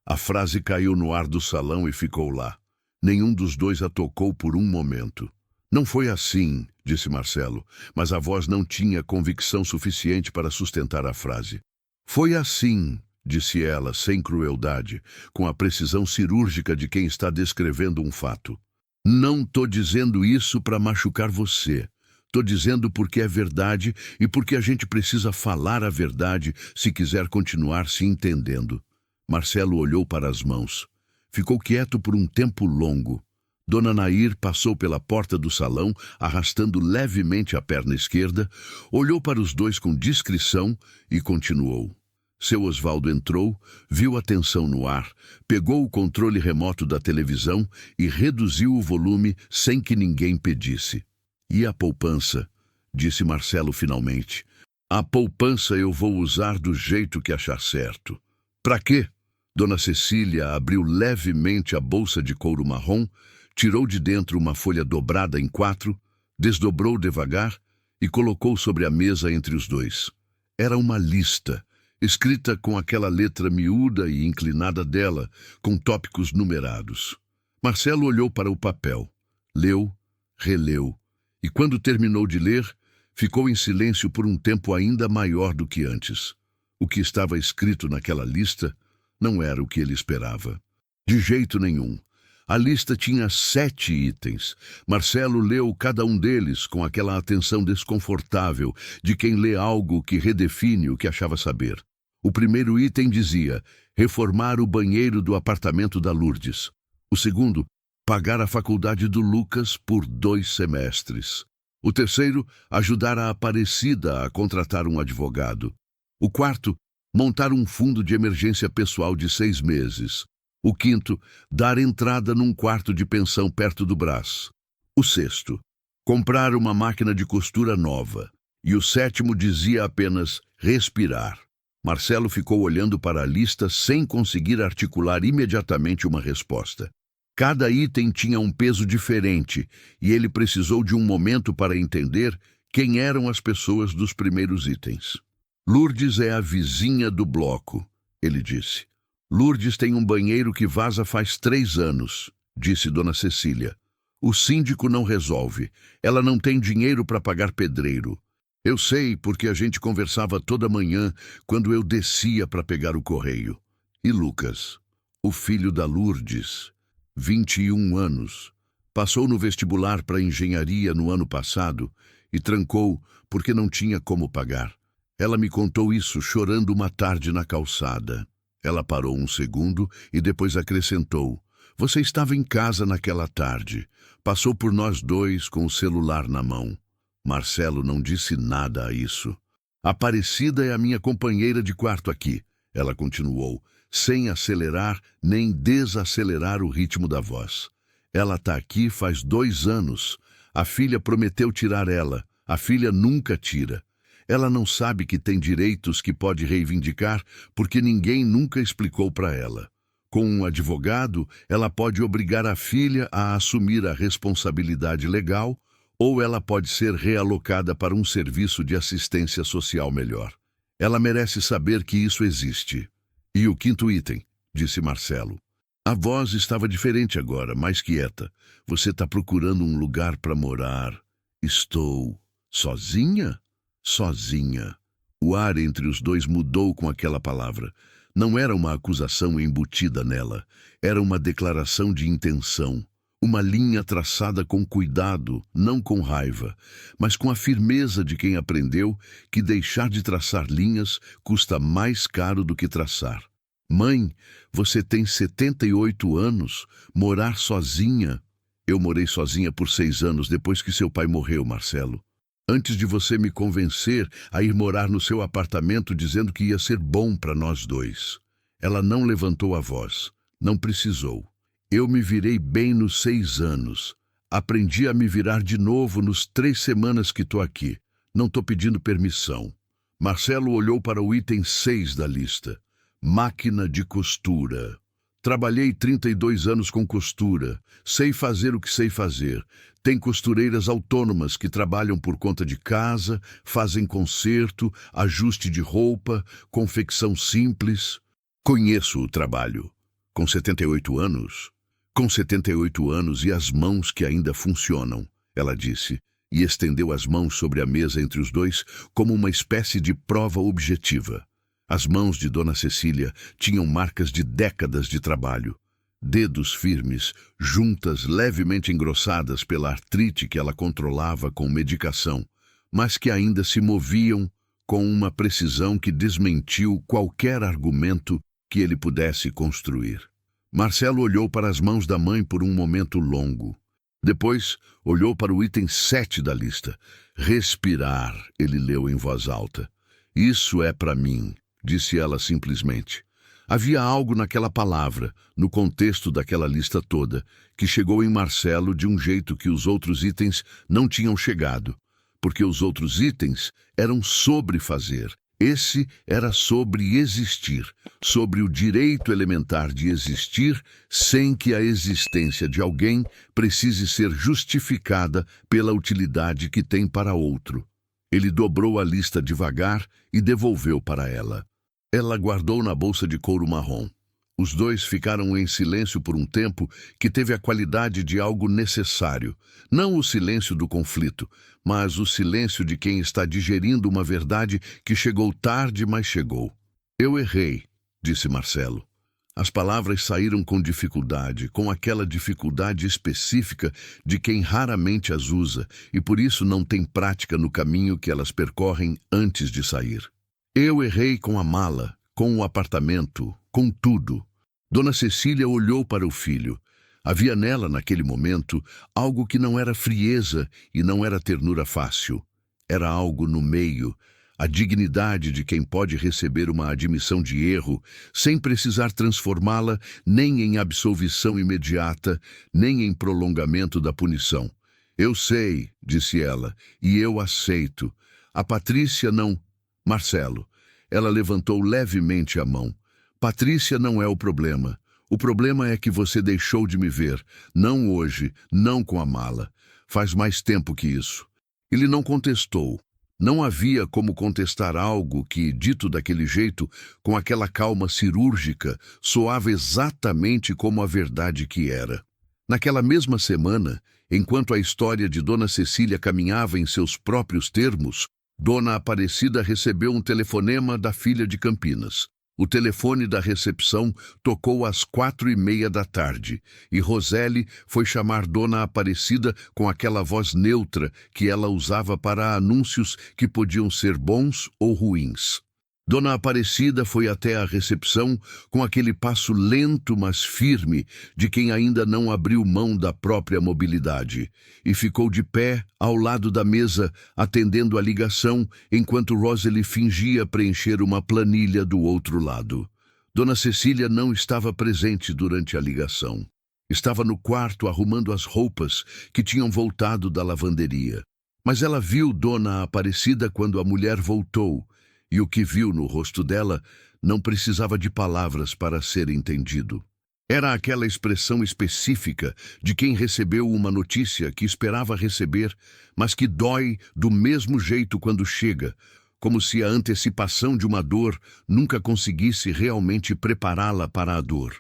A frase caiu no ar do salão e ficou lá. Nenhum dos dois a tocou por um momento. Não foi assim, disse Marcelo, mas a voz não tinha convicção suficiente para sustentar a frase. Foi assim, disse ela, sem crueldade, com a precisão cirúrgica de quem está descrevendo um fato. Não tô dizendo isso para machucar você. Tô dizendo porque é verdade e porque a gente precisa falar a verdade se quiser continuar se entendendo. Marcelo olhou para as mãos. Ficou quieto por um tempo longo. Dona Nair passou pela porta do salão, arrastando levemente a perna esquerda, olhou para os dois com discrição e continuou. Seu Osvaldo entrou, viu a tensão no ar, pegou o controle remoto da televisão e reduziu o volume sem que ninguém pedisse. E a poupança? Disse Marcelo finalmente. A poupança eu vou usar do jeito que achar certo. Para quê? Dona Cecília abriu levemente a bolsa de couro marrom, tirou de dentro uma folha dobrada em 4, desdobrou devagar e colocou sobre a mesa entre os dois. Era uma lista, escrita com aquela letra miúda e inclinada dela, com tópicos numerados. Marcelo olhou para o papel, leu, releu, e quando terminou de ler, ficou em silêncio por um tempo ainda maior do que antes. O que estava escrito naquela lista não era o que ele esperava. De jeito nenhum. A lista tinha 7 itens. Marcelo leu cada um deles com aquela atenção desconfortável de quem lê algo que redefine o que achava saber. O primeiro item dizia: reformar o banheiro do apartamento da Lourdes. O segundo, pagar a faculdade do Lucas por 2 semestres. O terceiro, ajudar a Aparecida a contratar um advogado. O quarto, montar um fundo de emergência pessoal de 6 meses. O quinto, dar entrada num quarto de pensão perto do Brás. O sexto, comprar uma máquina de costura nova. E o sétimo dizia apenas respirar. Marcelo ficou olhando para a lista sem conseguir articular imediatamente uma resposta. Cada item tinha um peso diferente e ele precisou de um momento para entender quem eram as pessoas dos primeiros itens. Lourdes é a vizinha do bloco, ele disse. Lourdes tem um banheiro que vaza faz 3 anos, disse Dona Cecília. O síndico não resolve. Ela não tem dinheiro para pagar pedreiro. Eu sei porque a gente conversava toda manhã quando eu descia para pegar o correio. E Lucas, o filho da Lourdes, 21 anos, passou no vestibular para engenharia no ano passado e trancou porque não tinha como pagar. Ela me contou isso chorando uma tarde na calçada. Ela parou um segundo e depois acrescentou: você estava em casa naquela tarde. Passou por nós dois com o celular na mão. Marcelo não disse nada a isso. Aparecida é a minha companheira de quarto aqui, ela continuou, sem acelerar nem desacelerar o ritmo da voz. Ela está aqui faz 2 anos. A filha prometeu tirar ela. A filha nunca tira. Ela não sabe que tem direitos que pode reivindicar porque ninguém nunca explicou para ela. Com um advogado, ela pode obrigar a filha a assumir a responsabilidade legal ou ela pode ser realocada para um serviço de assistência social melhor. Ela merece saber que isso existe. E o quinto item, disse Marcelo. A voz estava diferente agora, mais quieta. Você está procurando um lugar para morar. Estou. Sozinha? Sozinha. O ar entre os dois mudou com aquela palavra. Não era uma acusação embutida nela. Era uma declaração de intenção. Uma linha traçada com cuidado, não com raiva, mas com a firmeza de quem aprendeu que deixar de traçar linhas custa mais caro do que traçar. Mãe, você tem 78 anos, morar sozinha. Eu morei sozinha por 6 anos depois que seu pai morreu, Marcelo. Antes de você me convencer a ir morar no seu apartamento dizendo que ia ser bom para nós dois. Ela não levantou a voz, não precisou. Eu me virei bem nos 6 anos. Aprendi a me virar de novo nos 3 semanas que estou aqui. Não estou pedindo permissão. Marcelo olhou para o item 6 da lista. Máquina de costura. Trabalhei 32 anos com costura. Sei fazer o que sei fazer. Tem costureiras autônomas que trabalham por conta de casa, fazem conserto, ajuste de roupa, confecção simples. Conheço o trabalho. Com 78 anos... Com 78 anos e as mãos que ainda funcionam, ela disse, e estendeu as mãos sobre a mesa entre os dois como uma espécie de prova objetiva. As mãos de Dona Cecília tinham marcas de décadas de trabalho. Dedos firmes, juntas levemente engrossadas pela artrite que ela controlava com medicação, mas que ainda se moviam com uma precisão que desmentiu qualquer argumento que ele pudesse construir. Marcelo olhou para as mãos da mãe por um momento longo. Depois, olhou para o item 7 da lista. Respirar, ele leu em voz alta. Isso é para mim, disse ela simplesmente. Havia algo naquela palavra, no contexto daquela lista toda, que chegou em Marcelo de um jeito que os outros itens não tinham chegado, porque os outros itens eram sobre fazer. Esse era sobre existir, sobre o direito elementar de existir sem que a existência de alguém precise ser justificada pela utilidade que tem para outro. Ele dobrou a lista devagar e devolveu para ela. Ela guardou na bolsa de couro marrom. Os dois ficaram em silêncio por um tempo que teve a qualidade de algo necessário. Não o silêncio do conflito, mas o silêncio de quem está digerindo uma verdade que chegou tarde, mas chegou. Eu errei, disse Marcelo. As palavras saíram com dificuldade, com aquela dificuldade específica de quem raramente as usa e por isso não tem prática no caminho que elas percorrem antes de sair. Eu errei com a mala, com o apartamento, com tudo. Dona Cecília olhou para o filho. Havia nela, naquele momento, algo que não era frieza e não era ternura fácil. Era algo no meio, a dignidade de quem pode receber uma admissão de erro sem precisar transformá-la nem em absolvição imediata, nem em prolongamento da punição. Eu sei, disse ela, e eu aceito. A Patrícia não... Marcelo. Ela levantou levemente a mão. Patrícia não é o problema. O problema é que você deixou de me ver. Não hoje, não com a mala. Faz mais tempo que isso. Ele não contestou. Não havia como contestar algo que, dito daquele jeito, com aquela calma cirúrgica, soava exatamente como a verdade que era. Naquela mesma semana, enquanto a história de Dona Cecília caminhava em seus próprios termos, Dona Aparecida recebeu um telefonema da filha de Campinas. O telefone da recepção tocou às 4:30 da tarde, e Roseli foi chamar Dona Aparecida com aquela voz neutra que ela usava para anúncios que podiam ser bons ou ruins. Dona Aparecida foi até a recepção com aquele passo lento, mas firme, de quem ainda não abriu mão da própria mobilidade, e ficou de pé ao lado da mesa, atendendo a ligação, enquanto Roseli fingia preencher uma planilha do outro lado. Dona Cecília não estava presente durante a ligação. Estava no quarto arrumando as roupas que tinham voltado da lavanderia. Mas ela viu Dona Aparecida quando a mulher voltou, e o que viu no rosto dela não precisava de palavras para ser entendido. Era aquela expressão específica de quem recebeu uma notícia que esperava receber, mas que dói do mesmo jeito quando chega, como se a antecipação de uma dor nunca conseguisse realmente prepará-la para a dor.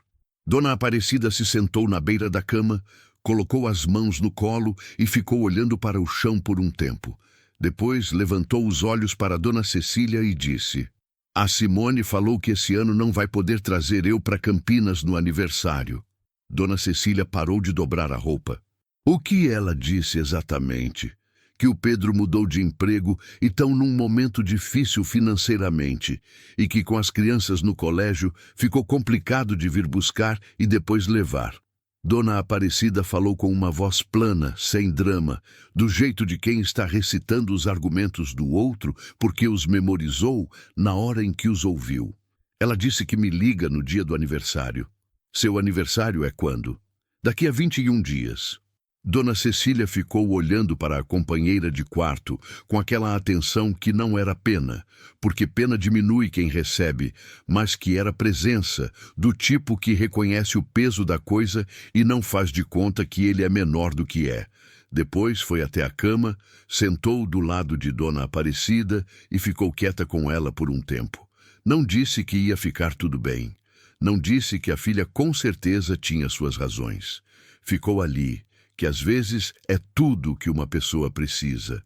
Dona Aparecida se sentou na beira da cama, colocou as mãos no colo e ficou olhando para o chão por um tempo. Depois levantou os olhos para Dona Cecília e disse: "A Simone falou que esse ano não vai poder trazer eu para Campinas no aniversário." Dona Cecília parou de dobrar a roupa. O que ela disse exatamente? Que o Pedro mudou de emprego e estão num momento difícil financeiramente, e que com as crianças no colégio ficou complicado de vir buscar e depois levar. Dona Aparecida falou com uma voz plana, sem drama, do jeito de quem está recitando os argumentos do outro porque os memorizou na hora em que os ouviu. Ela disse que me liga no dia do aniversário. Seu aniversário é quando? Daqui a 21 dias. Dona Cecília ficou olhando para a companheira de quarto com aquela atenção que não era pena, porque pena diminui quem recebe, mas que era presença, do tipo que reconhece o peso da coisa e não faz de conta que ele é menor do que é. Depois foi até a cama, sentou do lado de Dona Aparecida e ficou quieta com ela por um tempo. Não disse que ia ficar tudo bem. Não disse que a filha com certeza tinha suas razões. Ficou ali, que às vezes é tudo que uma pessoa precisa.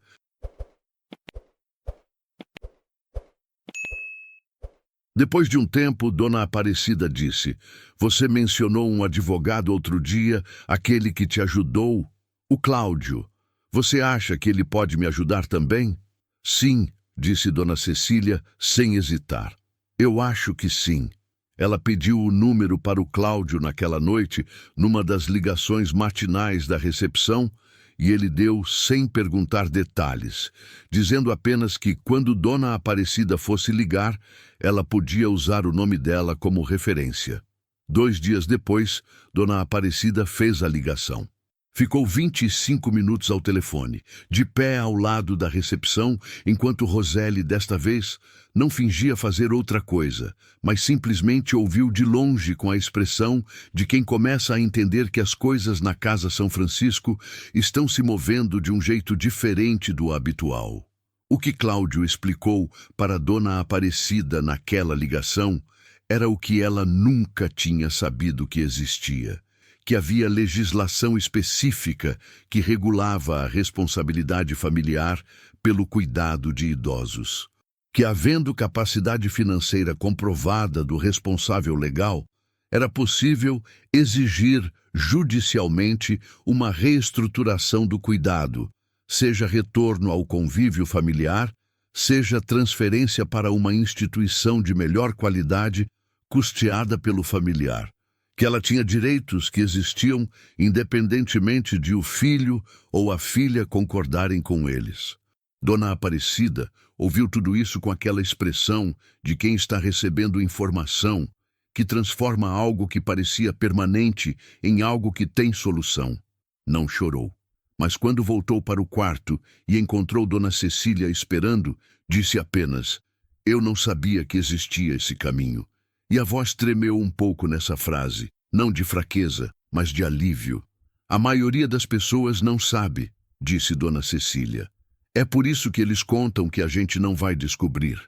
Depois de um tempo, Dona Aparecida disse: "Você mencionou um advogado outro dia, aquele que te ajudou, o Cláudio. Você acha que ele pode me ajudar também?" "Sim", disse Dona Cecília, sem hesitar. "Eu acho que sim." Ela pediu o número para o Cláudio naquela noite, numa das ligações matinais da recepção, e ele deu sem perguntar detalhes, dizendo apenas que quando Dona Aparecida fosse ligar, ela podia usar o nome dela como referência. 2 dias depois, Dona Aparecida fez a ligação. Ficou 25 minutos ao telefone, de pé ao lado da recepção, enquanto Roseli, desta vez, não fingia fazer outra coisa, mas simplesmente ouviu de longe com a expressão de quem começa a entender que as coisas na Casa São Francisco estão se movendo de um jeito diferente do habitual. O que Cláudio explicou para Dona Aparecida naquela ligação era o que ela nunca tinha sabido que existia: que havia legislação específica que regulava a responsabilidade familiar pelo cuidado de idosos. Que, havendo capacidade financeira comprovada do responsável legal, era possível exigir judicialmente uma reestruturação do cuidado, seja retorno ao convívio familiar, seja transferência para uma instituição de melhor qualidade custeada pelo familiar. Que ela tinha direitos que existiam independentemente de o filho ou a filha concordarem com eles. Dona Aparecida Ouviu tudo isso com aquela expressão de quem está recebendo informação que transforma algo que parecia permanente em algo que tem solução. Não chorou. Mas quando voltou para o quarto e encontrou Dona Cecília esperando, disse apenas: "Eu não sabia que existia esse caminho." E a voz tremeu um pouco nessa frase, não de fraqueza, mas de alívio. "A maioria das pessoas não sabe", disse Dona Cecília. "É por isso que eles contam que a gente não vai descobrir."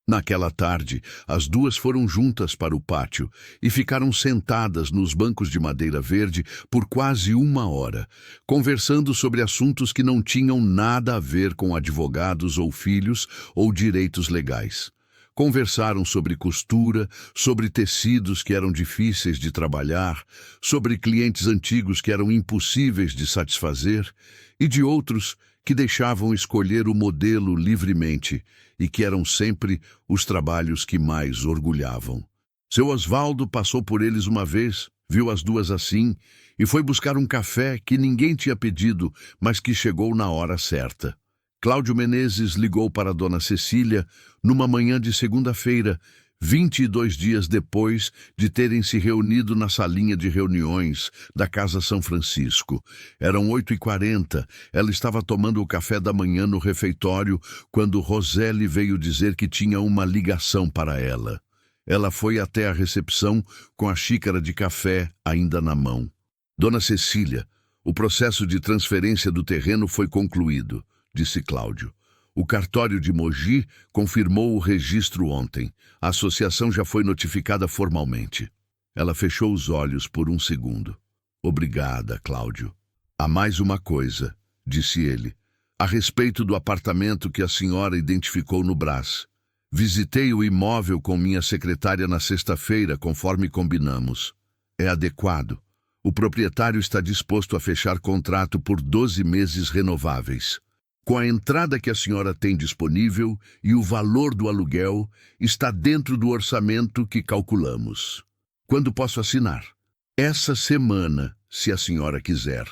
Naquela tarde, as duas foram juntas para o pátio e ficaram sentadas nos bancos de madeira verde por quase 1 hora, conversando sobre assuntos que não tinham nada a ver com advogados ou filhos ou direitos legais. Conversaram sobre costura, sobre tecidos que eram difíceis de trabalhar, sobre clientes antigos que eram impossíveis de satisfazer e de outros que deixavam escolher o modelo livremente e que eram sempre os trabalhos que mais orgulhavam. Seu Osvaldo passou por eles uma vez, viu as duas assim e foi buscar um café que ninguém tinha pedido, mas que chegou na hora certa. Cláudio Menezes ligou para Dona Cecília numa manhã de segunda-feira, 22 dias depois de terem se reunido na salinha de reuniões da Casa São Francisco. Eram 8h40, ela estava tomando o café da manhã no refeitório quando Roseli veio dizer que tinha uma ligação para ela. Ela foi até a recepção com a xícara de café ainda na mão. "Dona Cecília, o processo de transferência do terreno foi concluído", disse Cláudio. "O cartório de Mogi confirmou o registro ontem. A associação já foi notificada formalmente." Ela fechou os olhos por um segundo. "Obrigada, Cláudio." "Há mais uma coisa", disse ele, "a respeito do apartamento que a senhora identificou no Brás. Visitei o imóvel com minha secretária na sexta-feira, conforme combinamos. É adequado. O proprietário está disposto a fechar contrato por 12 meses renováveis. Com a entrada que a senhora tem disponível e o valor do aluguel, está dentro do orçamento que calculamos. Quando posso assinar?" "Essa semana, se a senhora quiser."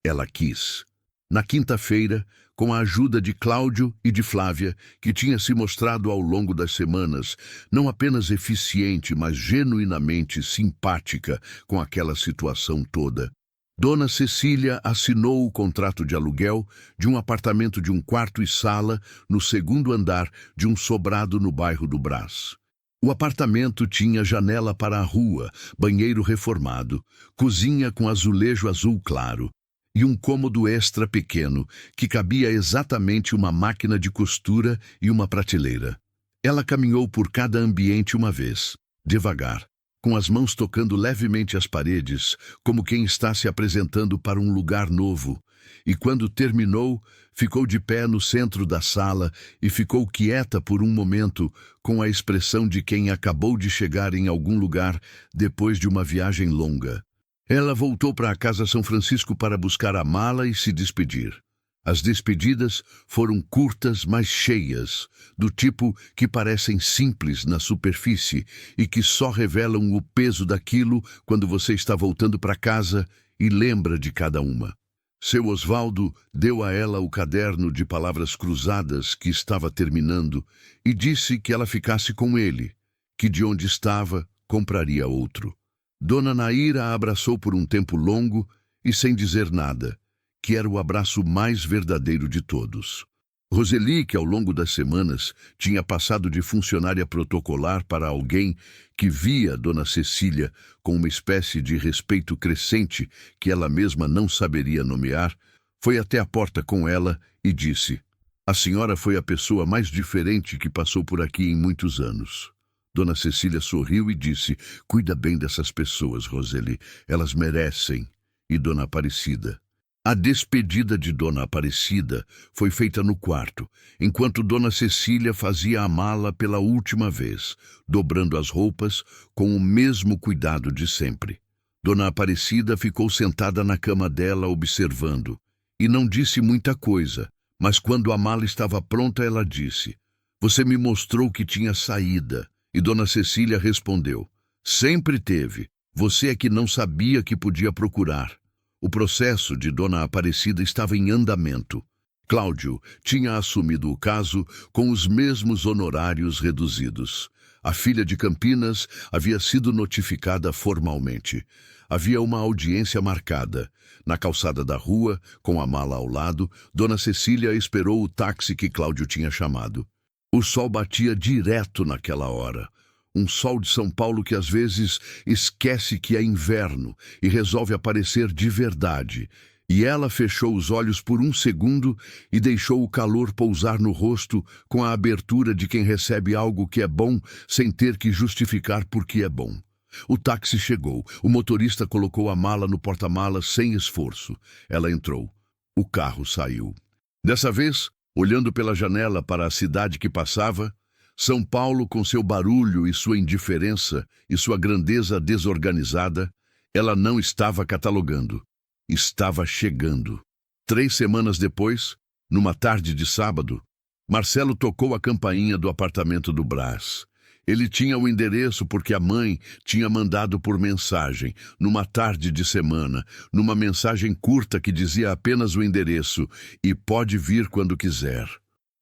Ela quis. Na quinta-feira, com a ajuda de Cláudio e de Flávia, que tinha se mostrado ao longo das semanas não apenas eficiente, mas genuinamente simpática com aquela situação toda, Dona Cecília assinou o contrato de aluguel de um apartamento de 1 quarto e sala no 2º andar de um sobrado no bairro do Brás. O apartamento tinha janela para a rua, banheiro reformado, cozinha com azulejo azul claro e um cômodo extra pequeno que cabia exatamente uma máquina de costura e uma prateleira. Ela caminhou por cada ambiente uma vez, devagar, com as mãos tocando levemente as paredes, como quem está se apresentando para um lugar novo, e quando terminou, ficou de pé no centro da sala e ficou quieta por um momento, com a expressão de quem acabou de chegar em algum lugar depois de uma viagem longa. Ela voltou para a Casa São Francisco para buscar a mala e se despedir. As despedidas foram curtas, mas cheias, do tipo que parecem simples na superfície e que só revelam o peso daquilo quando você está voltando para casa e lembra de cada uma. Seu Osvaldo deu a ela o caderno de palavras cruzadas que estava terminando e disse que ela ficasse com ele, que de onde estava compraria outro. Dona Naíra a abraçou por um tempo longo e sem dizer nada, que era o abraço mais verdadeiro de todos. Roseli, que ao longo das semanas tinha passado de funcionária protocolar para alguém que via Dona Cecília com uma espécie de respeito crescente que ela mesma não saberia nomear, foi até a porta com ela e disse: "A senhora foi a pessoa mais diferente que passou por aqui em muitos anos." Dona Cecília sorriu e disse: "Cuida bem dessas pessoas, Roseli, elas merecem." E Dona Aparecida? A despedida de Dona Aparecida foi feita no quarto, enquanto Dona Cecília fazia a mala pela última vez, dobrando as roupas com o mesmo cuidado de sempre. Dona Aparecida ficou sentada na cama dela observando, e não disse muita coisa, mas quando a mala estava pronta ela disse: "Você me mostrou que tinha saída." E Dona Cecília respondeu: "Sempre teve, você é que não sabia que podia procurar." O processo de Dona Aparecida estava em andamento. Cláudio tinha assumido o caso com os mesmos honorários reduzidos. A filha de Campinas havia sido notificada formalmente. Havia uma audiência marcada. Na calçada da rua, com a mala ao lado, Dona Cecília esperou o táxi que Cláudio tinha chamado. O sol batia direto naquela hora. Um sol de São Paulo que às vezes esquece que é inverno e resolve aparecer de verdade. E ela fechou os olhos por um segundo e deixou o calor pousar no rosto com a abertura de quem recebe algo que é bom sem ter que justificar por que é bom. O táxi chegou. O motorista colocou a mala no porta-malas sem esforço. Ela entrou. O carro saiu. Dessa vez, olhando pela janela para a cidade que passava, São Paulo com seu barulho e sua indiferença e sua grandeza desorganizada, ela não estava catalogando. Estava chegando. 3 semanas depois, numa tarde de sábado, Marcelo tocou a campainha do apartamento do Brás. Ele tinha o endereço porque a mãe tinha mandado por mensagem, numa tarde de semana, numa mensagem curta que dizia apenas o endereço e pode vir quando quiser.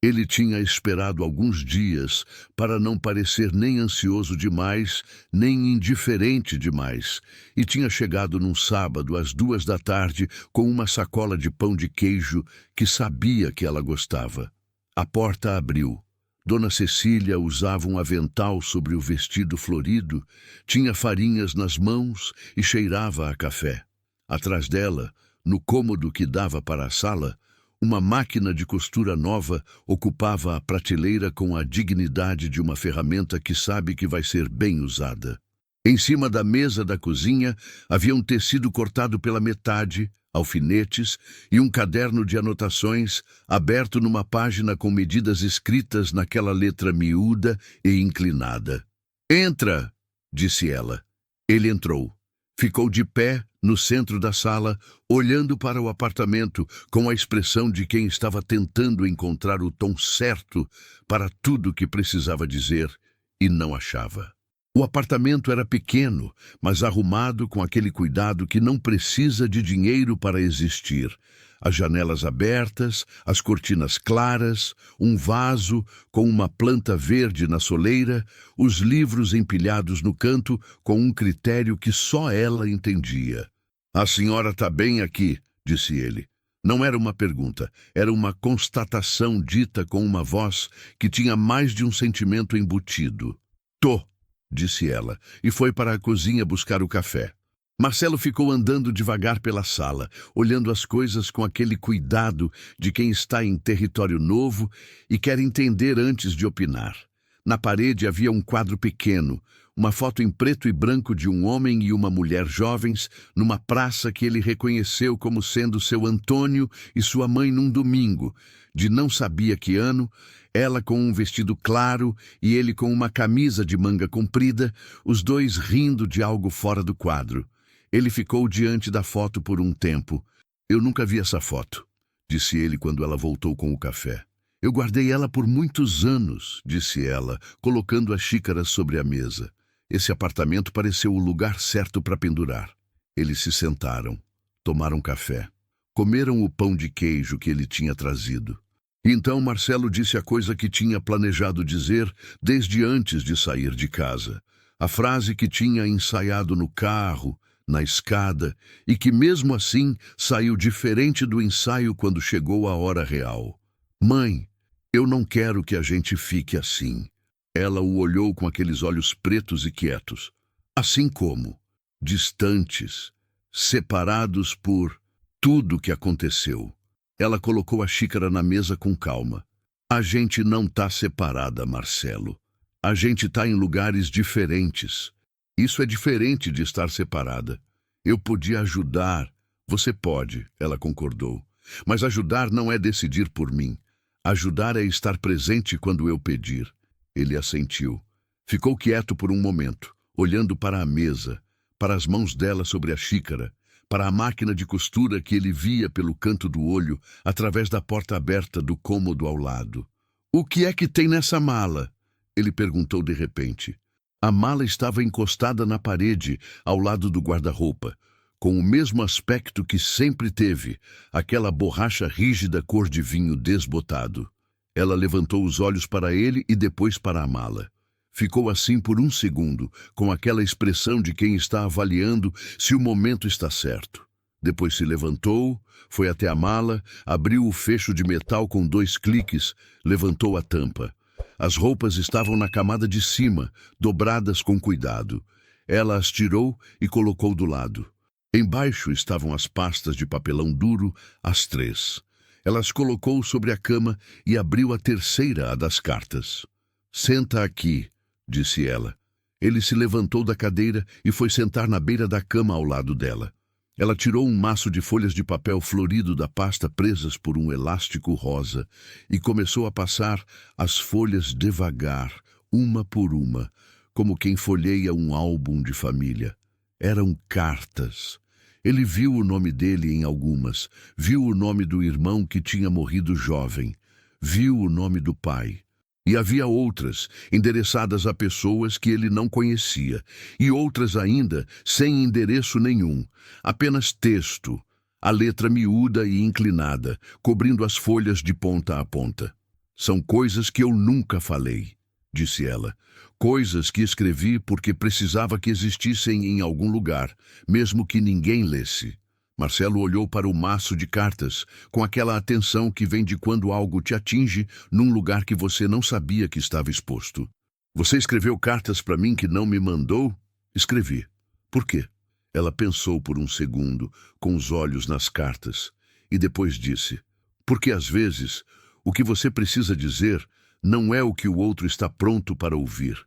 Ele tinha esperado alguns dias para não parecer nem ansioso demais, nem indiferente demais, e tinha chegado num sábado às 2 da tarde com uma sacola de pão de queijo que sabia que ela gostava. A porta abriu. Dona Cecília usava um avental sobre o vestido florido, tinha farinhas nas mãos e cheirava a café. Atrás dela, no cômodo que dava para a sala, uma máquina de costura nova ocupava a prateleira com a dignidade de uma ferramenta que sabe que vai ser bem usada. Em cima da mesa da cozinha havia um tecido cortado pela metade, alfinetes e um caderno de anotações aberto numa página com medidas escritas naquela letra miúda e inclinada. "Entra!" disse ela. Ele entrou. Ficou de pé no centro da sala, olhando para o apartamento com a expressão de quem estava tentando encontrar o tom certo para tudo o que precisava dizer e não achava. O apartamento era pequeno, mas arrumado com aquele cuidado que não precisa de dinheiro para existir. As janelas abertas, as cortinas claras, um vaso com uma planta verde na soleira, os livros empilhados no canto com um critério que só ela entendia. "A senhora está bem aqui", disse ele. Não era uma pergunta, era uma constatação dita com uma voz que tinha mais de um sentimento embutido. "Tô", disse ela, e foi para a cozinha buscar o café. Marcelo ficou andando devagar pela sala, olhando as coisas com aquele cuidado de quem está em território novo e quer entender antes de opinar. Na parede havia um quadro pequeno, uma foto em preto e branco de um homem e uma mulher jovens numa praça que ele reconheceu como sendo seu Antônio e sua mãe num domingo, de não sabia que ano, ela com um vestido claro e ele com uma camisa de manga comprida, os dois rindo de algo fora do quadro. Ele ficou diante da foto por um tempo. "Eu nunca vi essa foto", disse ele quando ela voltou com o café. "Eu guardei ela por muitos anos", disse ela, colocando a xícara sobre a mesa. Esse apartamento pareceu o lugar certo para pendurar. Eles se sentaram, tomaram café, comeram o pão de queijo que ele tinha trazido. Então Marcelo disse a coisa que tinha planejado dizer desde antes de sair de casa. A frase que tinha ensaiado no carro, na escada, e que mesmo assim saiu diferente do ensaio quando chegou a hora real. "Mãe, eu não quero que a gente fique assim." Ela o olhou com aqueles olhos pretos e quietos. "Assim como? Distantes, separados por tudo que aconteceu." Ela colocou a xícara na mesa com calma. "A gente não tá separada, Marcelo. A gente tá em lugares diferentes. Isso é diferente de estar separada. Eu podia ajudar." "Você pode", ela concordou. "Mas ajudar não é decidir por mim. Ajudar é estar presente quando eu pedir." Ele assentiu. Ficou quieto por um momento, olhando para a mesa, para as mãos dela sobre a xícara, para a máquina de costura que ele via pelo canto do olho, através da porta aberta do cômodo ao lado. "O que é que tem nessa mala?" ele perguntou de repente. A mala estava encostada na parede, ao lado do guarda-roupa. com o mesmo aspecto que sempre teve, aquela borracha rígida cor de vinho desbotado. Ela levantou os olhos para ele e depois para a mala. Ficou assim por um segundo, com aquela expressão de quem está avaliando se o momento está certo. Depois se levantou, foi até a mala, abriu o fecho de metal com 2 cliques, levantou a tampa. As roupas estavam na camada de cima, dobradas com cuidado. Ela as tirou e colocou do lado. Embaixo estavam as pastas de papelão duro, as 3. Ela as colocou sobre a cama e abriu a terceira, a das cartas. "Senta aqui", disse ela. Ele se levantou da cadeira e foi sentar na beira da cama ao lado dela. Ela tirou um maço de folhas de papel florido da pasta presas por um elástico rosa e começou a passar as folhas devagar, uma por uma, como quem folheia um álbum de família. Eram cartas. Ele viu o nome dele em algumas, viu o nome do irmão que tinha morrido jovem, viu o nome do pai. E havia outras, endereçadas a pessoas que ele não conhecia, e outras ainda sem endereço nenhum, apenas texto, a letra miúda e inclinada, cobrindo as folhas de ponta a ponta. "São coisas que eu nunca falei", disse ela. "Coisas que escrevi porque precisava que existissem em algum lugar, mesmo que ninguém lesse." Marcelo olhou para o maço de cartas, com aquela atenção que vem de quando algo te atinge num lugar que você não sabia que estava exposto. "Você escreveu cartas para mim que não me mandou?" "Escrevi." "Por quê?" Ela pensou por um segundo, com os olhos nas cartas, e depois disse: "Porque às vezes, o que você precisa dizer não é o que o outro está pronto para ouvir.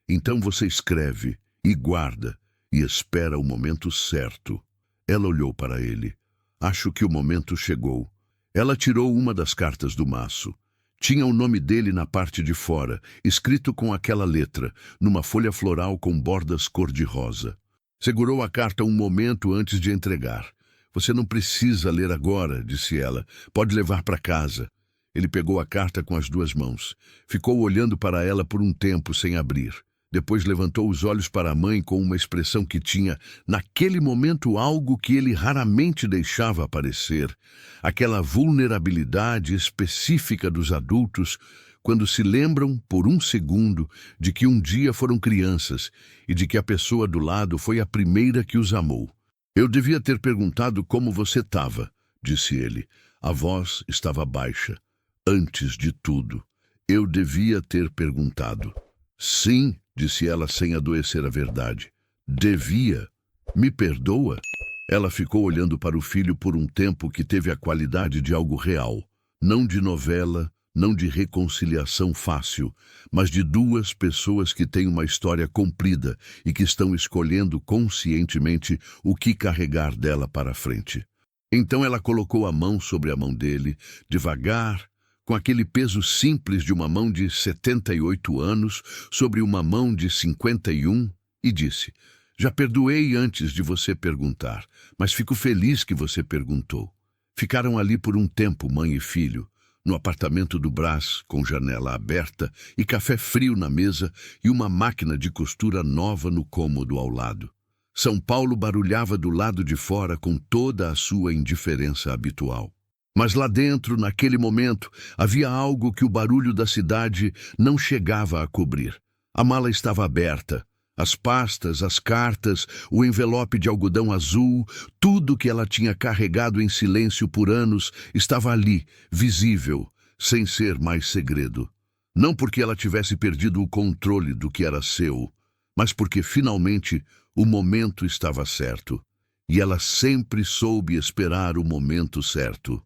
Então você escreve, e guarda, e espera o momento certo." Ela olhou para ele. "Acho que o momento chegou." Ela tirou uma das cartas do maço. Tinha o nome dele na parte de fora, escrito com aquela letra, numa folha floral com bordas cor-de-rosa. Segurou a carta um momento antes de entregar. "Você não precisa ler agora", disse ela. "Pode levar para casa." Ele pegou a carta com as 2 mãos. Ficou olhando para ela por um tempo sem abrir. Depois levantou os olhos para a mãe com uma expressão que tinha, naquele momento, algo que ele raramente deixava aparecer. Aquela vulnerabilidade específica dos adultos quando se lembram, por um segundo, de que um dia foram crianças e de que a pessoa do lado foi a primeira que os amou. "Eu devia ter perguntado como você estava", disse ele. A voz estava baixa. "Antes de tudo, eu devia ter perguntado." "Sim", disse ela sem adoecer a verdade. "Devia. Me perdoa?" Ela ficou olhando para o filho por um tempo que teve a qualidade de algo real. Não de novela, não de reconciliação fácil, mas de 2 pessoas que têm uma história comprida e que estão escolhendo conscientemente o que carregar dela para frente. Então ela colocou a mão sobre a mão dele, devagar, com aquele peso simples de uma mão de 78 anos sobre uma mão de 51, e disse: "Já perdoei antes de você perguntar, mas fico feliz que você perguntou." Ficaram ali por um tempo, mãe e filho, no apartamento do Brás, com janela aberta e café frio na mesa e uma máquina de costura nova no cômodo ao lado. São Paulo barulhava do lado de fora com toda a sua indiferença habitual. Mas lá dentro, naquele momento, havia algo que o barulho da cidade não chegava a cobrir. A mala estava aberta. As pastas, as cartas, o envelope de algodão azul, tudo que ela tinha carregado em silêncio por anos estava ali, visível, sem ser mais segredo. Não porque ela tivesse perdido o controle do que era seu, mas porque, finalmente, o momento estava certo. E ela sempre soube esperar o momento certo.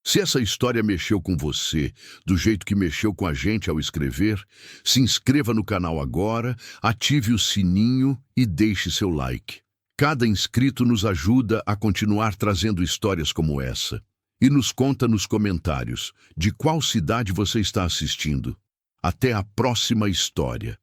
Se essa história mexeu com você, do jeito que mexeu com a gente ao escrever, se inscreva no canal agora, ative o sininho e deixe seu like. Cada inscrito nos ajuda a continuar trazendo histórias como essa. E nos conta nos comentários de qual cidade você está assistindo. Até a próxima história.